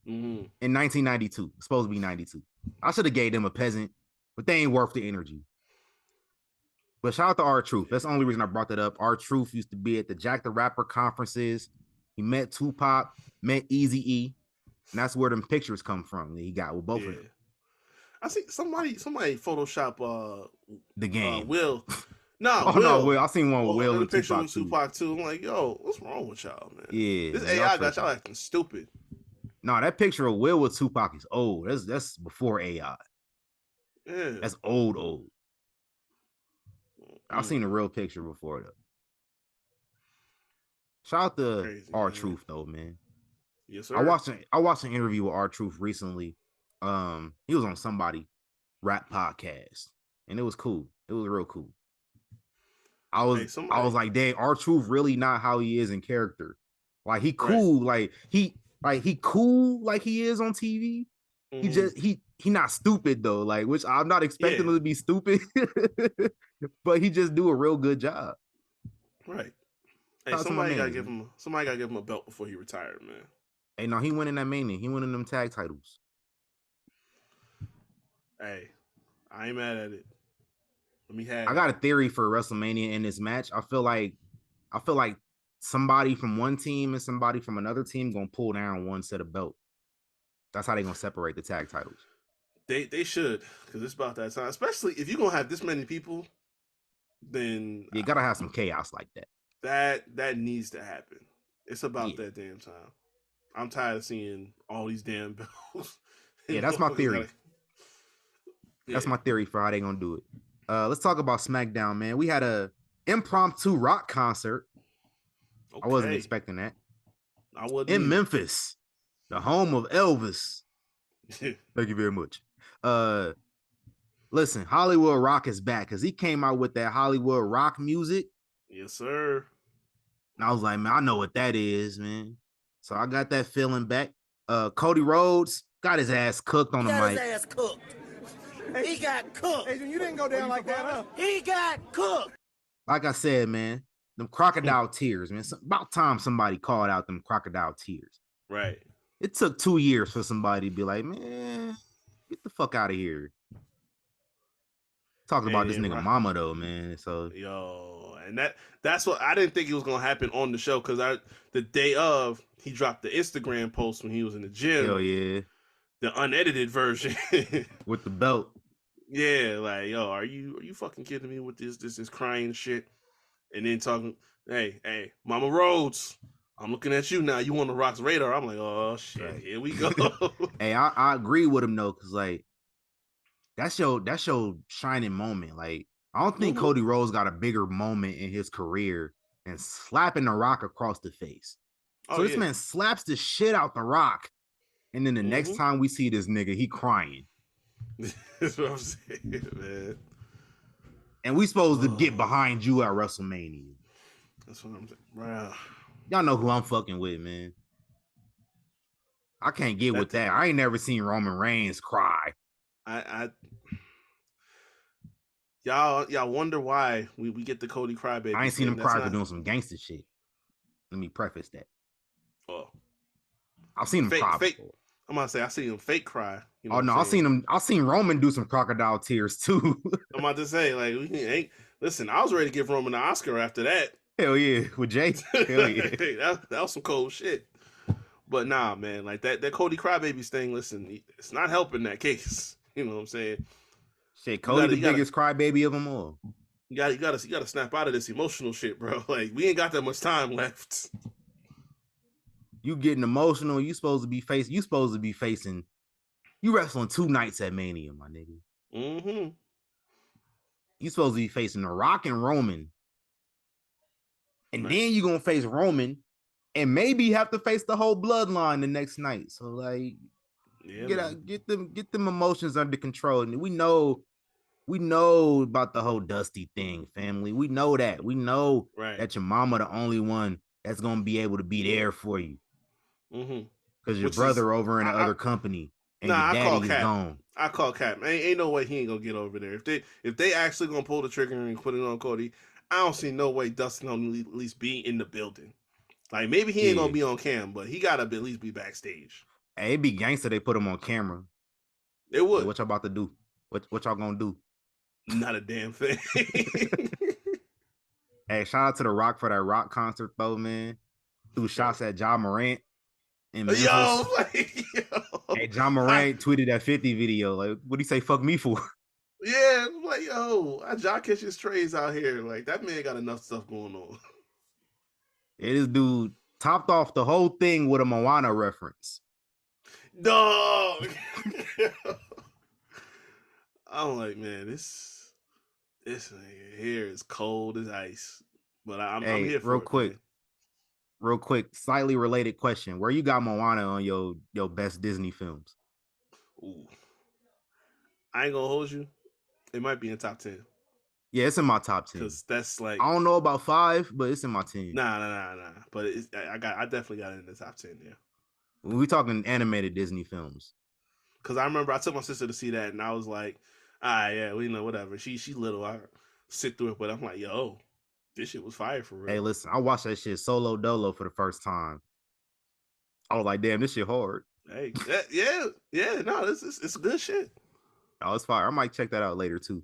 in 1992. It's supposed to be 92. I should have gave them a peasant, but they ain't worth the energy. But shout out to R-Truth. That's the only reason I brought that up. R-Truth used to be at the Jack the Rapper conferences. He met Tupac, met Eazy-E, and that's where them pictures come from that he got with both of them. I see somebody Photoshop the game. Will. No, Will. I seen one with Will and picture Tupac, with Tupac too. I'm like, yo, what's wrong with y'all, man? Yeah. This AI got y'all acting stupid. No, that picture of Will with Tupac is old. That's before AI. Yeah. That's old. I've seen a real picture before though. Shout out to R-Truth though, man. Yes, sir. I watched an interview with R-Truth recently. He was on somebody rap podcast, and it was cool. It was real cool. I was like, dang, R-Truth really not how he is in character. Like he cool, right. he cool like he is on TV. He just he not stupid though, like which I'm not expecting him to be stupid, but he just do a real good job. Right. Hey, somebody gotta give him a belt before he retired, man. Hey, no, he went in that Mania. He went in them tag titles. Hey, I ain't mad at it. Let me have. I got a theory for WrestleMania in this match. I feel like somebody from one team and somebody from another team gonna pull down one set of belt. That's how they gonna separate the tag titles. They should, because it's about that time. Especially if you're gonna have this many people, then you gotta have some chaos like that. That needs to happen. It's about that damn time. I'm tired of seeing all these damn belts. Yeah, that's my theory. That's my theory for how they gonna do it. Let's talk about SmackDown, man. We had a impromptu rock concert. Okay. I wasn't expecting that. I wasn't in Memphis, the home of Elvis. Thank you very much. Listen, Hollywood Rock is back because he came out with that Hollywood Rock music. Yes, sir. And I was like, man, I know what that is, man. So I got that feeling back. Cody Rhodes got his ass cooked on the mic. His ass cooked. He got cooked. Hey, you didn't go down like that, huh? He got cooked. Like I said, man, them crocodile tears, man. About time somebody called out them crocodile tears. Right. It took 2 years for somebody to be like, man, get the fuck out of here. Talking about this nigga mama though, man. So and that's what I didn't think it was gonna happen on the show because the day of he dropped the Instagram post when he was in the gym. Hell yeah. The unedited version with the belt. Yeah, like are you fucking kidding me with this crying shit? And then talking, hey, Mama Rhodes, I'm looking at you now. You on the Rock's radar? I'm like, oh shit, here we go. Hey, I agree with him though, cause like that's your shining moment. Like I don't think Cody Rhodes got a bigger moment in his career than slapping the Rock across the face. So this man slaps the shit out the Rock. And then the next time we see this nigga, he crying. That's what I'm saying, man. And we supposed to get behind you at WrestleMania. That's what I'm saying, bro. Y'all know who I'm fucking with, man. I can't get with that. I ain't never seen Roman Reigns cry. Y'all wonder why we get the Cody crybaby. I ain't seen him cry for doing some gangster shit. Let me preface that. Oh, I've seen him cry. Fake. I'm gonna say I seen him fake cry. You know I seen Roman do some crocodile tears too. I'm about to say, like, we ain't listen. I was ready to give Roman an Oscar after that. Hell yeah, with Jay. Hell yeah, that was some cold shit. But nah, man, like that Cody crybabies thing. Listen, it's not helping that case. You know what I'm saying? Shit, Cody the biggest crybaby of them all. You gotta snap out of this emotional shit, bro. Like we ain't got that much time left. You getting emotional. You supposed to be facing. You wrestling 2 nights at Mania, my nigga. Mm-hmm. You supposed to be facing The Rock and Roman. And then you gonna face Roman and maybe have to face the whole bloodline the next night. So like get them emotions under control. And we know about the whole Dusty thing, family. We know that. We know that your mama the only one that's gonna be able to be there for you. Because your brother over in the other company and your daddy is gone. I call Cap. Ain't no way he ain't gonna get over there. If they actually gonna pull the trigger and put it on Cody, I don't see no way Dustin gonna at least be in the building. Like maybe he ain't gonna be on cam, but he gotta at least be backstage. Hey, it be gangster. They put him on camera. It would. Hey, what y'all about to do? What y'all gonna do? Not a damn thing. Hey, shout out to The Rock for that Rock concert though, man. Threw shots at Ja Morant in Memphis. Hey, Ja Morant tweeted that 50 video. Like, what do you say? Fuck me for? Yeah, like yo, I Ja catches trays out here. Like that man got enough stuff going on. Yeah, this dude topped off the whole thing with a Moana reference. Dog. I'm like, man, this nigga here is cold as ice. But I'm here for it. Real quick, slightly related question. Where you got Moana on your best Disney films? Ooh. I ain't gonna hold you. It might be in top 10. Yeah, it's in my top 10. Because that's like, I don't know about 5, but it's in my 10. Nah. But I definitely got it in the top 10, yeah. We talking animated Disney films. Because I remember I took my sister to see that, and I was like, yeah, we know, whatever. She little. I sit through it, but I'm like, yo, this shit was fire for real. Hey, listen, I watched that shit solo dolo for the first time. I was like, damn, this shit hard. Hey, yeah, no, it's good shit. Oh, it's fire. I might check that out later too.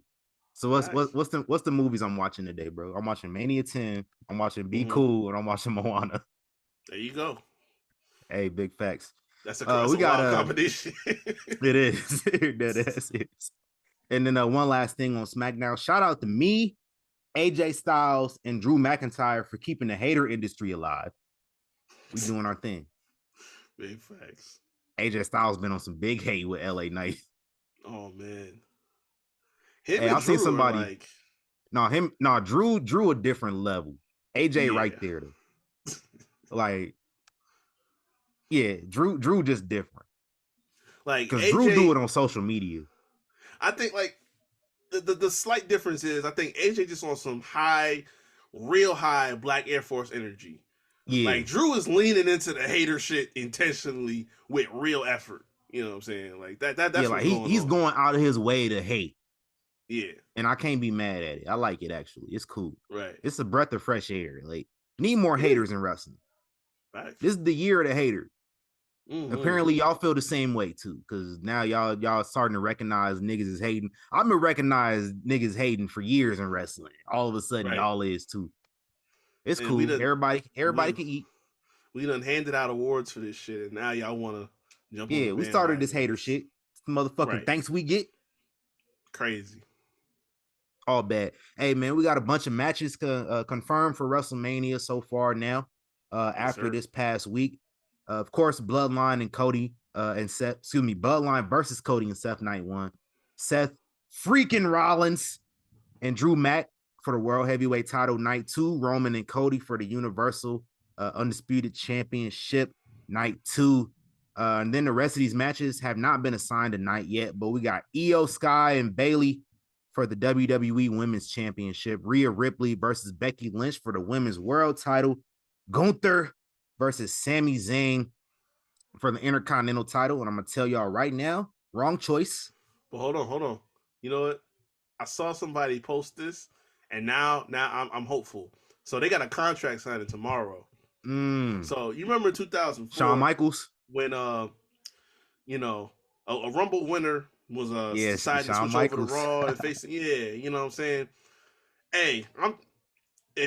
So what's the movies I'm watching today, bro? I'm watching Mania 10. I'm watching Be Cool, and I'm watching Moana. There you go. Hey, big facts. That's a wild combination. It is. That is. And then one last thing on SmackDown. Shout out to me, AJ Styles, and Drew McIntyre for keeping the hater industry alive. We doing our thing. Big facts. AJ Styles been on some big hate with LA Knight. Oh man. I seen somebody. Drew a different level. AJ right there though. Like, yeah, Drew just different. Like, because Drew do it on social media. I think like the slight difference is I think AJ just on some real high Black Air Force energy. Yeah. Like Drew is leaning into the hater shit intentionally with real effort. You know what I'm saying? Like that's like he's going out of his way to hate. Yeah. And I can't be mad at it. I like it actually. It's cool. Right. It's a breath of fresh air. Like, need more haters in wrestling. Right. This is the year of the hater. Mm-hmm. Apparently y'all feel the same way too, because now y'all starting to recognize niggas is hating. I've been recognized niggas hating for years in wrestling. All of a sudden y'all is too. It's cool. Everybody can eat. We done handed out awards for this shit, and now y'all want to jump on. Yeah, we started this hater shit. It's the motherfucking thanks we get. Crazy. All bad. Hey man, we got a bunch of matches confirmed for WrestleMania so far now. After this past week. Of course, Bloodline and Cody and Seth, Bloodline versus Cody and Seth night 1. Seth freaking Rollins and Drew Mack for the World Heavyweight title night 2. Roman and Cody for the Universal Undisputed Championship night 2. And then the rest of these matches have not been assigned a night yet, but we got Io Sky and Bayley for the WWE Women's Championship. Rhea Ripley versus Becky Lynch for the Women's World title. Gunther versus Sami Zayn for the Intercontinental title. And I'm going to tell y'all right now, wrong choice. But hold on. You know what? I saw somebody post this, and now I'm hopeful. So they got a contract signing tomorrow. So you remember 2004? Shawn Michaels? When, a Rumble winner was deciding to switch over to Raw and facing, you know what I'm saying? Hey,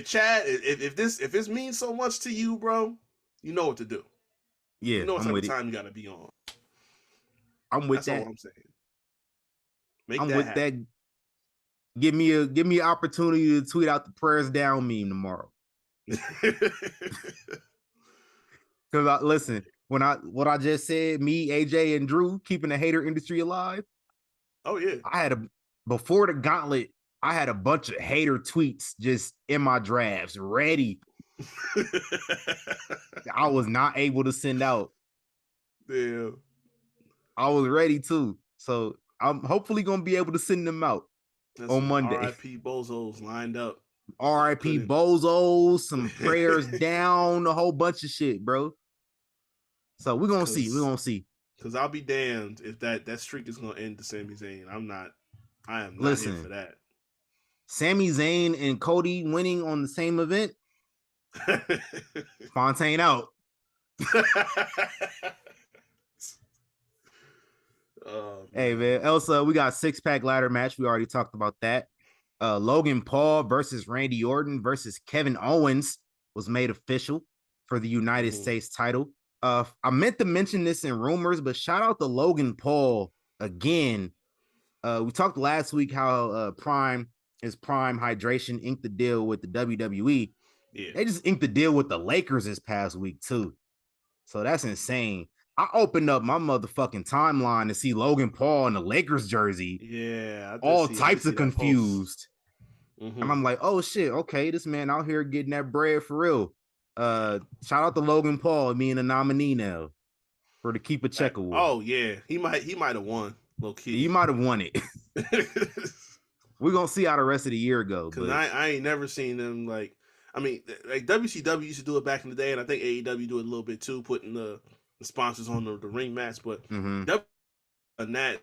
Chad, if this means so much to you, bro, you know what to do. Yeah, you know what type of time you got to be on. I'm with that. That's all I'm saying. I'm with that. Give me an opportunity to tweet out the prayers down meme tomorrow. Because listen, what I just said, me, AJ, and Drew keeping the hater industry alive. Oh yeah, before the gauntlet, I had a bunch of hater tweets just in my drafts ready. I was not able to send out. Damn. I was ready too. So I'm hopefully gonna be able to send them out on Monday. RIP Bozos lined up. RIP Bozos, some prayers down, a whole bunch of shit, bro. So we're gonna see. We're gonna see. Because I'll be damned if that streak is gonna end to Sami Zayn. I am not here for that. Sami Zayn and Cody winning on the same event. Fontaine out. Hey man, Elsa, we got 6-pack ladder match. We already talked about that. Logan Paul versus Randy Orton versus Kevin Owens was made official for the United States title. I meant to mention this in rumors, but shout out to Logan Paul again. We talked last week how his Prime Hydration inked the deal with the WWE. Yeah. They just inked the deal with the Lakers this past week too. So that's insane. I opened up my motherfucking timeline to see Logan Paul in the Lakers jersey. Yeah. All types of confused. And I'm like, oh shit, okay, this man out here getting that bread for real. Shout out to Logan Paul being a nominee now for the Keep a Check award. Oh yeah, he might have won, low key. He might have won it. We're gonna see how the rest of the year go. Because I ain't never seen them like WCW used to do it back in the day, and I think AEW do it a little bit too, putting the sponsors on the ring mats. But and that,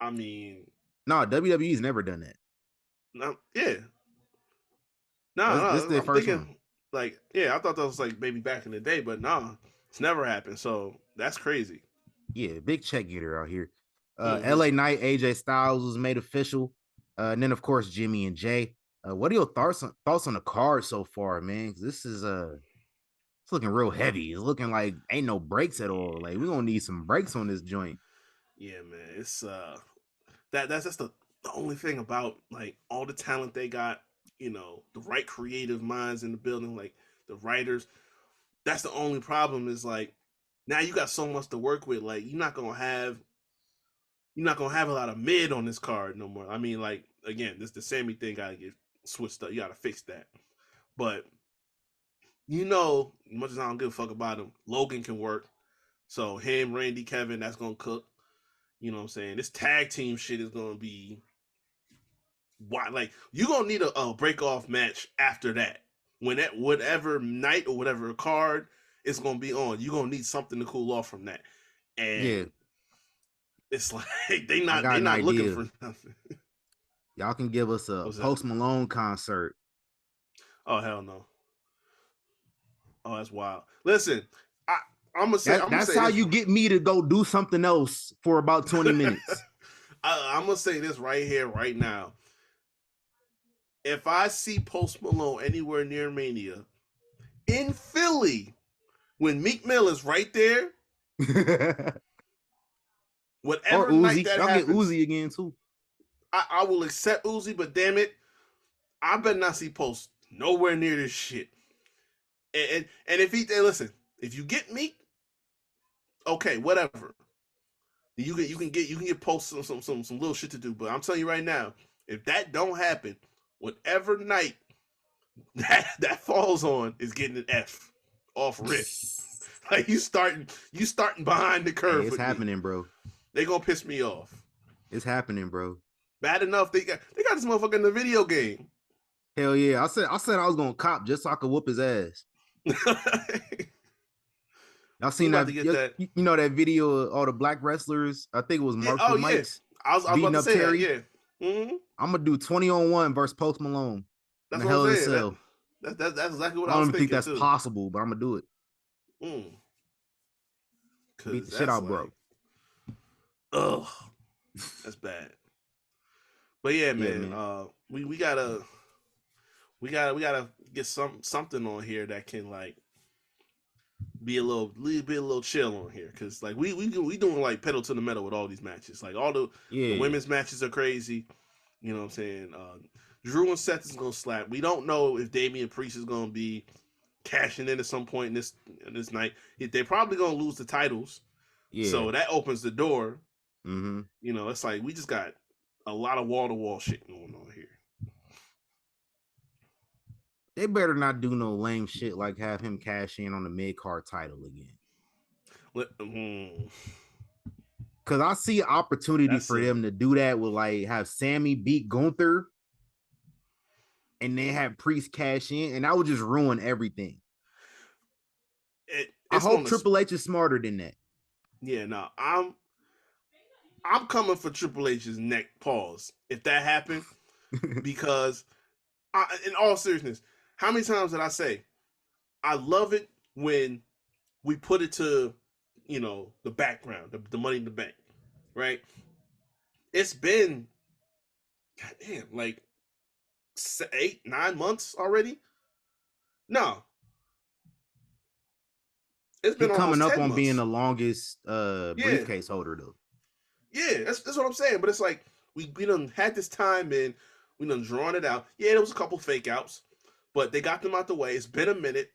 I mean, no, WWE's never done that. No, yeah, no, this is the first one. Like, yeah, I thought that was like maybe back in the day, but no, it's never happened. So that's crazy. Yeah, big check getter out here. LA Knight, AJ Styles was made official, and then of course Jimmy and Jay. What are your thoughts on the card so far, man? This is it's looking real heavy. It's looking like ain't no breaks at all. Like we're gonna need some breaks on this joint. Yeah, man, it's that's just the only thing about like all the talent they got. You know, the right creative minds in the building, like the writers. That's the only problem is like now you got so much to work with. Like you're not gonna have a lot of mid on this card no more. I mean, like again, this the Sammy thing gotta get switched up. You gotta fix that. But you know, as much as I don't give a fuck about him, Logan can work. So him, Randy, Kevin, that's gonna cook. You know what I'm saying? This tag team shit is gonna be why like you're gonna need a break off match after that. When that whatever night or whatever card it's gonna be on, you're gonna need something to cool off from that. And it's like they not looking for nothing. Y'all can give us a Post Malone concert. Oh hell no. Oh, that's wild. Listen, I'm gonna say that's how you get me to go do something else for about 20 minutes. I'm gonna say this right here, right now. If I see Post Malone anywhere near Mania in Philly, when Meek Mill is right there, whatever or Uzi, night that happens, get Uzi again too. I will accept Uzi, but damn it, I better not see Post nowhere near this shit. And if listen, if you get Meek, okay, whatever. You can get Post some little shit to do, but I'm telling you right now, if that don't happen, whatever night that falls on is getting an F off rip. Like you starting behind the curve. Hey, it's happening, bro. They gonna piss me off. It's happening, bro. Bad enough they got this motherfucker in the video game. Hell yeah! I said I was gonna cop just so I could whoop his ass. Y'all seen that? You know that video of all the black wrestlers? I think it was Mark Mike's. I was about to say Terry. That, yeah. Mm-hmm. I'm gonna do 20-on-1 versus Post Malone. That's what I'm saying. That's exactly what I was thinking. I don't think that's possible, but I'm gonna do it. Beat the shit out, bro. Ugh, that's bad. But yeah, man. We gotta get something on here that can like be a little chill on here, because like we doing like pedal to the metal with all these matches. Like all the women's matches are crazy. You know what I'm saying? Drew and Seth is gonna slap. We don't know if Damian Priest is gonna be cashing in at some point in this night. They're probably gonna lose the titles. Yeah. So that opens the door. Mm-hmm. You know, it's like we just got a lot of wall-to-wall shit going on here. They better not do no lame shit like have him cash in on the mid-card title again. Because I see opportunity for them to do that with like have Sammy beat Gunther and then have Priest cash in, and that would just ruin everything. I hope Triple H is smarter than that. Yeah, no, I'm coming for Triple H's neck pause if that happened, because in all seriousness, how many times did I say I love it when we put it to, you know, the background, the Money in the Bank. right? It's been, goddamn, like 8-9 months already. No, it's He been coming almost up 10 on being months. the longest Yeah, briefcase holder though. yeah, that's what I'm saying. But it's like we done had this time and we done drawn it out. Yeah, there was a couple fake outs, but they got them out the way. It's been a minute.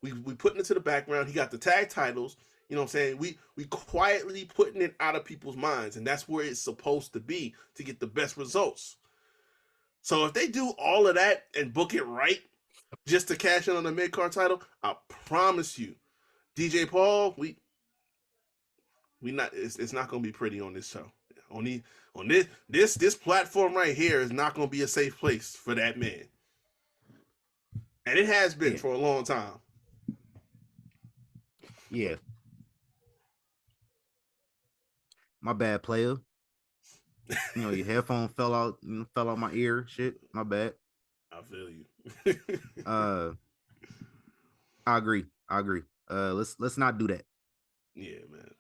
We putting it to the background. He got the tag titles. You know what I'm saying? We quietly putting it out of people's minds, and that's where it's supposed to be to get the best results. So if they do all of that and book it right, just to cash in on the mid card title, I promise you, DJ Paul, we not it's not gonna be pretty on this show. On this platform right here is not gonna be a safe place for that man, and it has been Yeah. for a long time. Yeah. My bad, player. You know, your headphone fell out my ear. Shit. My bad. I feel you. Uh I agree. Let's not do that. Yeah, man.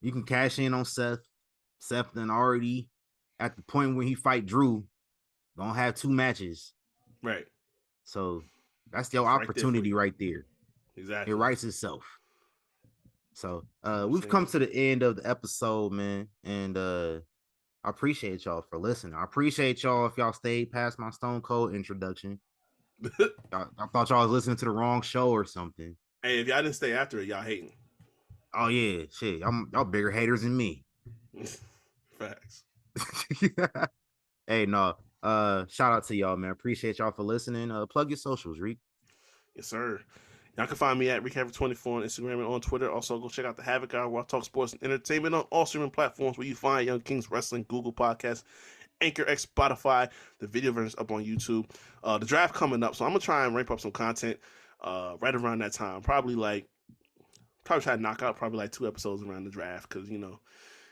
You can cash in on Seth. Seth then already at the point when he fight Drew, don't have 2 matches. Right. So that's your It's right there for opportunity you. right there. Exactly. It writes itself. So I'm we've come saying? to the end of the episode, man. And I appreciate y'all for listening. I appreciate y'all if y'all stayed past my Stone Cold introduction. I thought y'all was listening to the wrong show or something. Hey, if y'all didn't stay after it, y'all hating. Oh yeah, shit. Y'all bigger haters than me. Facts. Hey, no. Shout out to y'all, man. Appreciate y'all for listening. Plug your socials, Reek. Yes, sir. Y'all can find me at RickHavoc24 on Instagram and on Twitter. Also, go check out the Havoc Hour where I talk sports and entertainment on all streaming platforms where you find Young Kings Wrestling, Google Podcasts, Anchor X, Spotify. The video version's up on YouTube. The draft coming up, so I'm gonna try and ramp up some content right around that time. Probably try to knock out probably like 2 episodes around the draft because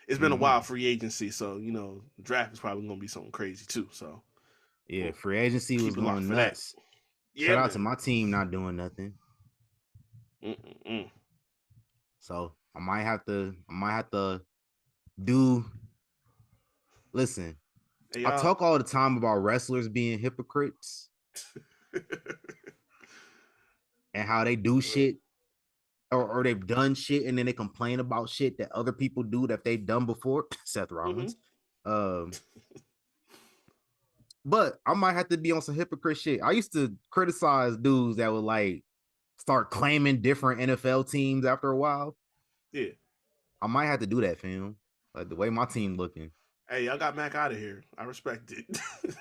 it's been a wild free agency, so the draft is probably gonna be something crazy too. So yeah, free agency was going nuts. Yeah, Shout out man. to my team not doing nothing. Mm-mm-mm. So I might have to do. Listen, Hey, I talk all the time about wrestlers being hypocrites and how they do shit or they've done shit and then they complain about shit that other people do that they've done before. Seth Rollins. But I might have to be on some hypocrite shit. I used to criticize dudes that would like start claiming different NFL teams after a while. Yeah. I might have to do that, fam. Like the way my team looking. Hey, y'all got Mac out of here. I respect it.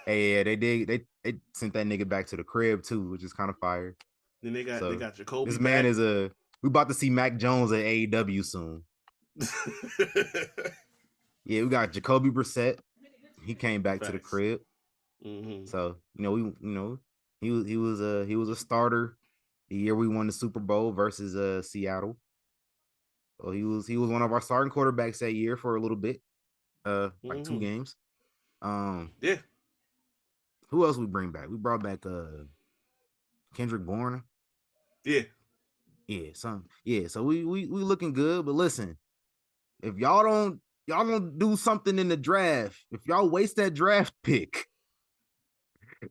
Hey, yeah, they did. They sent that nigga back to the crib too, which is kind of fire. Then they got Jacoby. This man back. is we about to see Mac Jones at AEW soon. Yeah, we got Jacoby Brissett. He came back to the crib. Mm-hmm. So he was a starter the year we won the Super Bowl versus Seattle. So he was one of our starting quarterbacks that year for a little bit, like 2 games. Yeah. Who else we bring back? We brought back Kendrick Bourne. Yeah. Yeah, so we looking good, but listen, if y'all don't do something in the draft, if y'all waste that draft pick,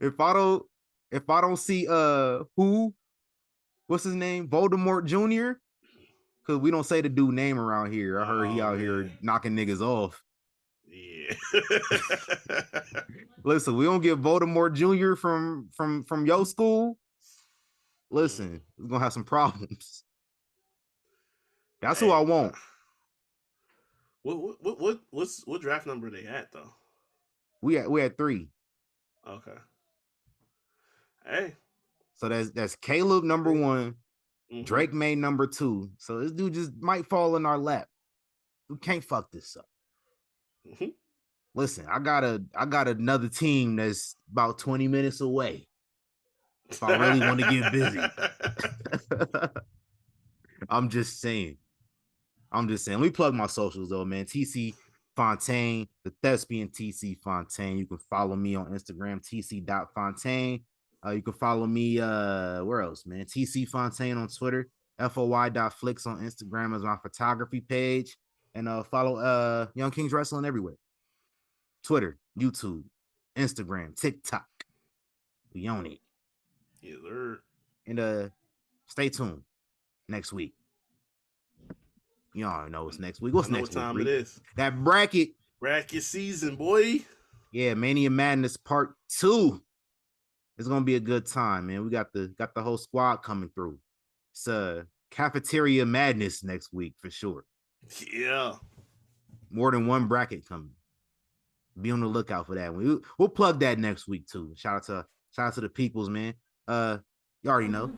if I don't see what's his name? Voldemort Jr. Cause we don't say the dude name around here. I heard he out here knocking niggas off. Yeah. Listen, we don't get Voldemort Jr. from your school. Listen, we're gonna have some problems. That's who I want. What draft number are they at though? We had 3. Okay. Hey. So that's Caleb number 1, Drake May number 2. So this dude just might fall in our lap. We can't fuck this up. Listen, I got another team that's about 20 minutes away. If I really want to get busy. I'm just saying. Let me plug my socials though, man. TC Fontaine, the thespian TC Fontaine. You can follow me on Instagram, tc.fontaine. You can follow me where else, man? TC Fontaine on Twitter, FOY.flicks on Instagram is my photography page. And follow Young Kings Wrestling everywhere. Twitter, YouTube, Instagram, TikTok. We own it. Yes, sir. And stay tuned next week. You already know it's next week. What's next what time week? it is? That bracket season, boy. Yeah, Mania Madness Part 2. It's gonna be a good time, man. We got the whole squad coming through. It's cafeteria madness next week for sure. Yeah. More than one bracket coming. Be on the lookout for that. We'll plug that next week too. Shout out to the peoples, man. You already know.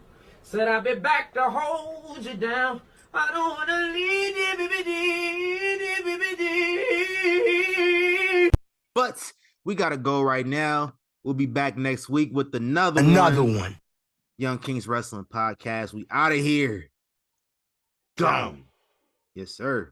Said I'll be back to hold you down. I don't wanna leave. But we gotta go right now. We'll be back next week with another one. Young Kings Wrestling Podcast. We out of here. Gone. Yes, sir.